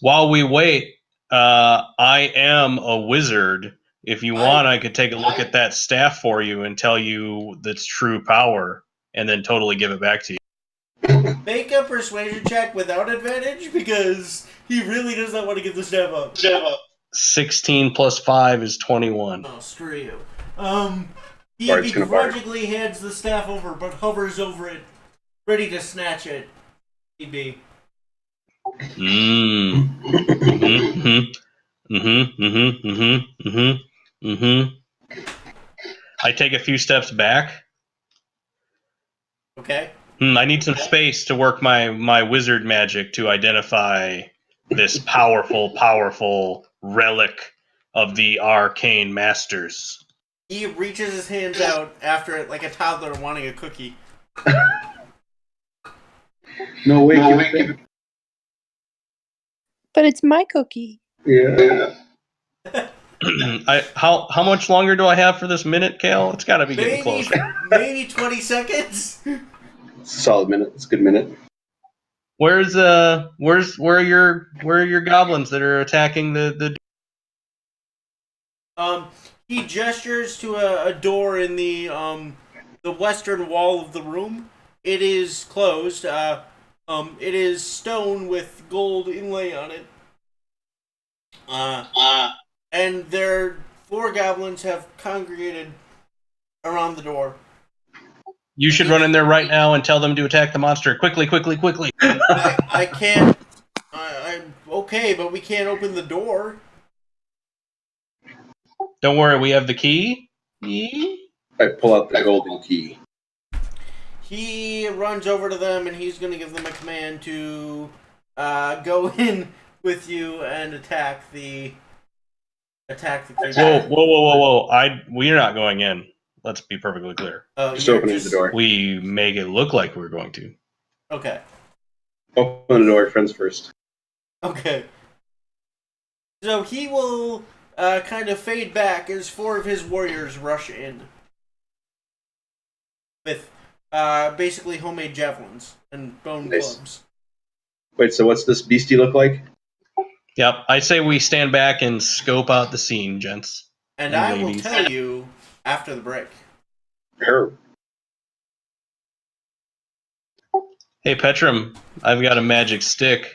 while we wait, I am a wizard. If you want, I could take a look at that staff for you and tell you its true power, and then totally give it back to you. make a persuasion check without advantage because he really does not want to give the staff up. 16 plus 5 is 21. Oh, screw you. He Bard's gonna bark. begrudgingly hands the staff over, but hovers over it, ready to snatch it. He'd be. I take a few steps back. Okay. I need some space to work my wizard magic to identify this powerful relic of the arcane masters. He reaches his hands out after it like a toddler wanting a cookie. No way. Give it back. But it's my cookie. Yeah. How much longer do I have for this minute, Kale? It's got to be getting close. Maybe 20 seconds. It's a solid minute. It's a good minute. Where are your goblins that are attacking the? He gestures to a door in the western wall of the room. It is closed. It is stone with gold inlay on it. And their 4 goblins have congregated around the door. You should run in there right now and tell them to attack the monster quickly. I can't. I'm okay, but we can't open the door. Don't worry, we have the key. I pull out the golden key. He runs over to them and he's going to give them a command to go in with you and attack the attack the creature. Whoa! We're not going in. Let's be perfectly clear. Oh, Just you're opening the door. We make it look like we're going to. Okay. Open the door, friends first. Okay. So he will kind of fade back as 4 of his warriors rush in. With basically homemade javelins and bone Nice. clubs. Wait, so what's this beastie look like? Yep, I say we stand back and scope out the scene, gents. And And I will ladies. tell you after the break. Her. Hey, Petrum, I've got a magic stick.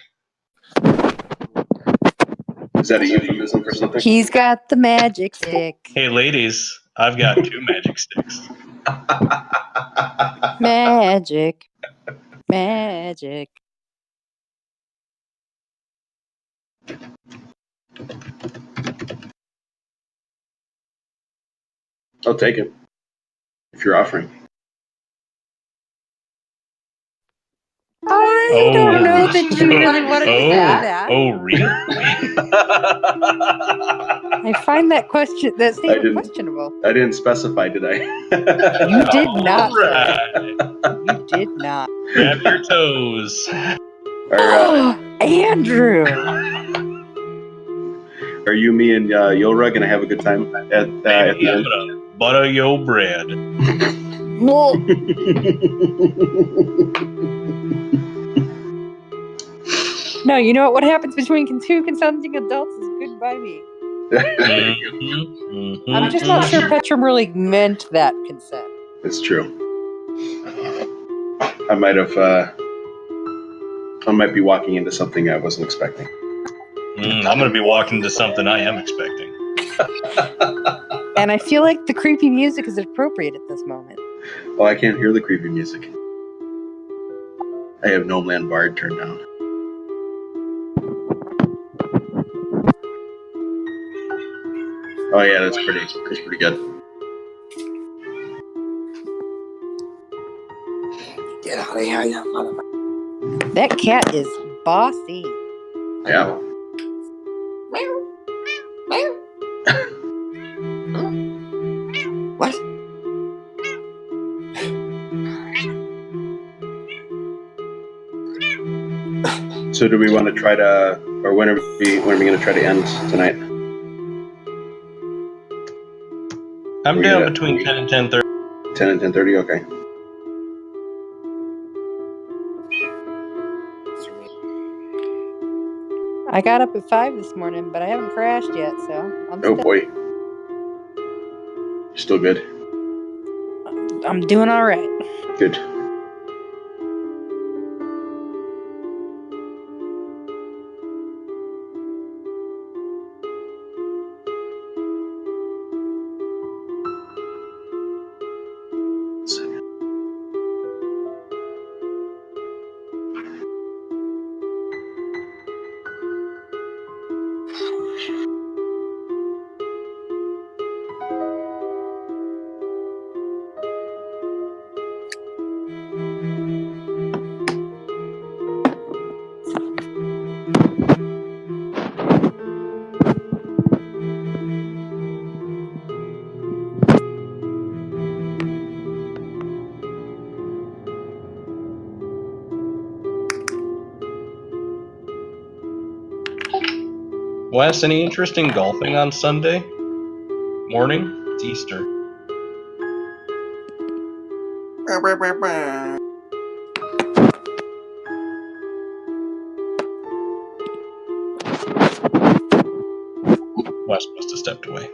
Is that a euphemism for something? He's got the magic stick. Hey, ladies, I've got 2 magic sticks. Magic. Magic. I'll take it. If you're offering. I don't know that you really want to say that. Oh, really? I find that statement didn't. questionable. I didn't specify, did I? You did not. All right. You did not. Grab your toes. Andrew. Are you, me, and Yolra going to have a good time at the Baby, I'm end? gonna butter your bread. Well, no, you know what happens between 2 consenting adults is good by me. I'm just not sure Petrum really meant that consent. It's true. I might be walking into something I wasn't expecting. I'm gonna be walking into something I am expecting. And I feel like the creepy music is appropriate at this moment. Oh, I can't hear the creepy music. I have Gnome Land Bard turned down. Oh yeah, that's pretty good. Get out of here, you motherfucker. That cat is bossy. Yeah. What? So do we want to try to, or when are we going to try to end tonight? I'm We down got between 10 and 10:30. 10 and 10:30. Okay. I got up at 5 this morning, but I haven't crashed yet, so I'm Oh boy. You're still good. I'm doing all right. Good. Wes, any interest in golfing on Sunday morning? It's Easter. Wes must have stepped away.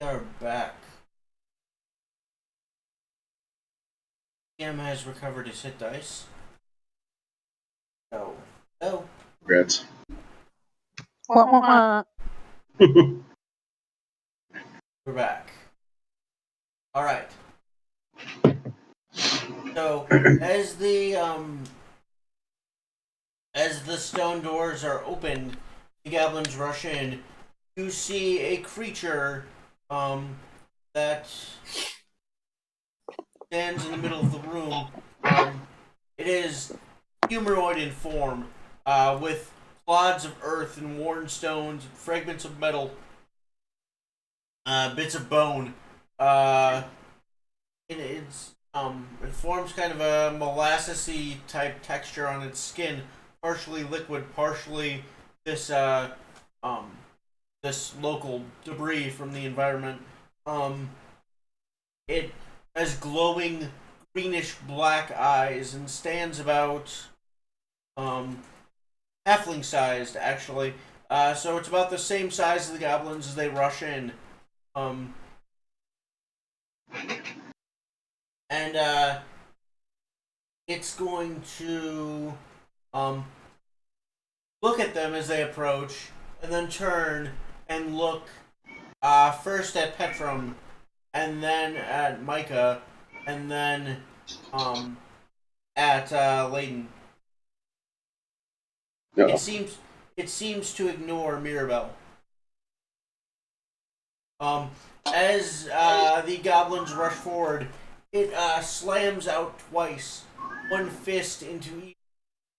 We are back. DM has recovered his hit dice. So, Congrats. Wah, wah, wah. we're back. Alright. So, as the stone doors are opened, the goblins rush in. You see a creature that stands in the middle of the room. It is humanoid in form, with clods of earth and worn stones, fragments of metal, bits of bone. It forms kind of a molassesy type texture on its skin, partially liquid, partially this this local debris from the environment. It has glowing greenish black eyes and stands about halfling sized actually. So it's about the same size as the goblins as they rush in. And it's going to look at them as they approach, and then turn and look first at Petrum, and then at Micah, and then at Layden. No. It seems to ignore Mirabelle. As the goblins rush forward, it slams out twice, one fist into each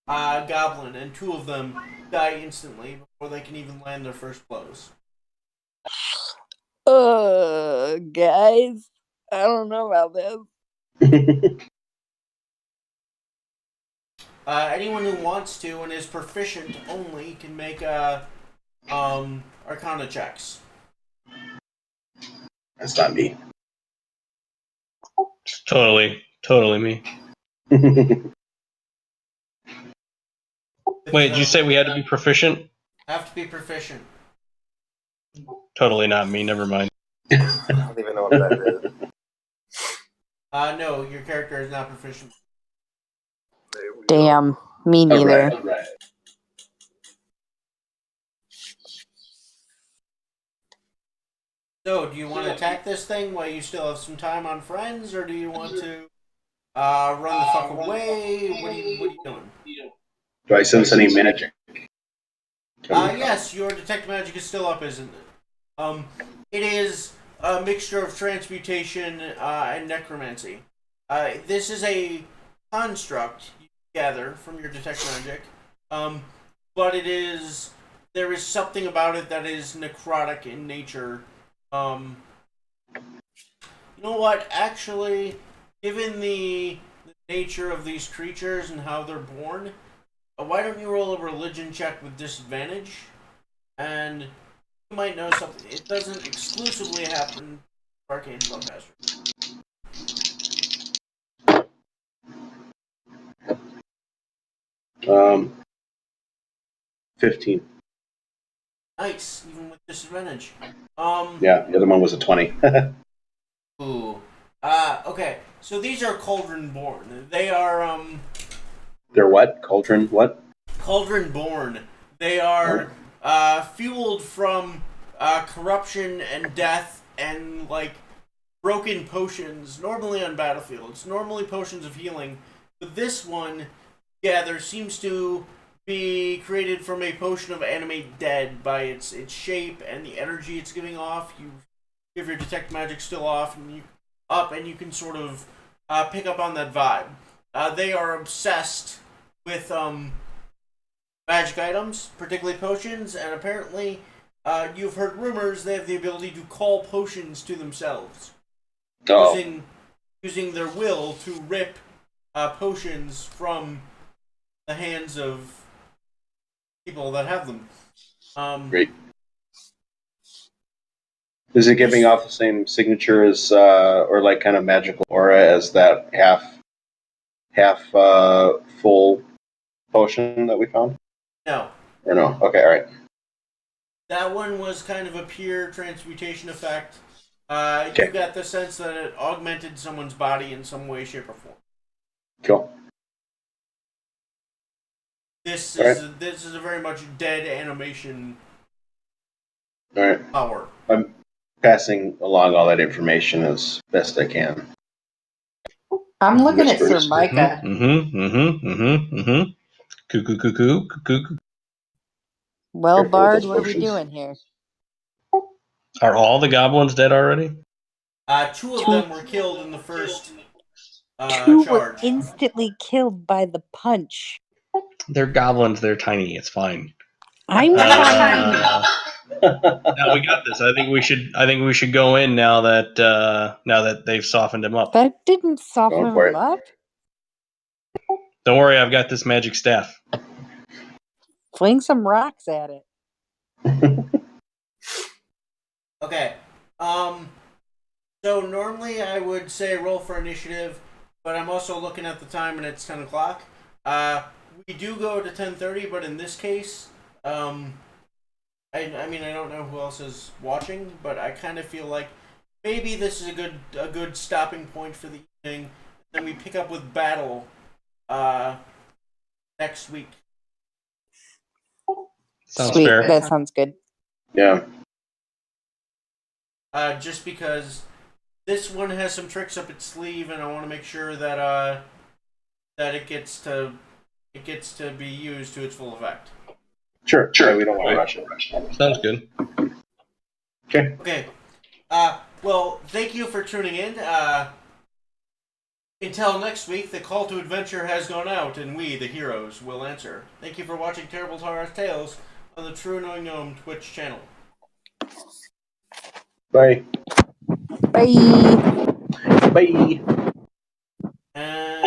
goblin, and two of them die instantly before they can even land their first blows. Guys, I don't know about this. Anyone who wants to and is proficient only can make Arcana checks. That's not me. Totally me. Wait, did you say we had to be proficient? Have to be proficient. Totally not me. Never mind. I don't even know what that is. No, your character is not proficient. There we go. Damn, me neither. Alright. So, do you want to attack this thing while you still have some time on friends, or do you want to run the fuck away? What are you doing? Do I sense any magic? Yes, your detect magic is still up, isn't it? It is a mixture of transmutation and necromancy. This is a construct you gather from your detect magic, but there is something about it that is necrotic in nature. You know what? Actually, given the nature of these creatures and how they're born, why don't you roll a religion check with disadvantage? And you might know something. It doesn't exclusively happen to arcane spellcasters. 15. Nice, even with disadvantage. Yeah, the other one was a 20. Ooh. Okay. So these are cauldron born. They are They're what? Cauldron? What? cauldron born. They are fueled from corruption and death and like broken potions. Normally on battlefields. Normally potions of healing. But this one, yeah, there seems to be created from a potion of animate dead by its shape and the energy it's giving off. You have your detect magic still off and you can sort of pick up on that vibe. They are obsessed with magic items, particularly potions, and apparently you've heard rumors they have the ability to call potions to themselves, Oh, using their will to rip potions from the hands of people that have them. great. Is it giving off the same signature as, or like kind of magical aura as that half full potion that we found? No, Or no? Okay, all right. that one was kind of a pure transmutation effect. Okay. You got the sense that it augmented someone's body in some way, shape, or form. Cool. This All is a very much dead animation All right. power. I'm passing along all that information as best I can. I'm looking at Sir Whispers. Micah. Cuckoo, cuckoo, cuckoo. Well, Careful with Bard, those what are we potions. doing here? Are all the goblins dead already? Two of them were killed in the first Two were charge. instantly killed by the punch. They're goblins. They're tiny. It's fine. I'm tiny. Now we got this. I think we should go in now that they've softened him up. That didn't soften Going for him it. up. Don't worry, I've got this magic staff. Fling some rocks at it. Okay. So normally I would say roll for initiative, but I'm also looking at the time and it's 10 o'clock. We do go to 10:30, but in this case, I mean I don't know who else is watching, but I kind of feel like maybe this is a good stopping point for the evening. Then we pick up with battle next week. Sounds Sweet. fair. That sounds good. Yeah. Just because this one has some tricks up its sleeve, and I want to make sure that that it gets to be used to its full effect. Sure. We don't want to rush it. Sounds good. Okay. Okay. Well, thank you for tuning in. Until next week, the call to adventure has gone out, and we, the heroes, will answer. Thank you for watching Terrible Tara's Tales on the True Knowing Gnome Twitch channel. Bye. Bye. Bye. And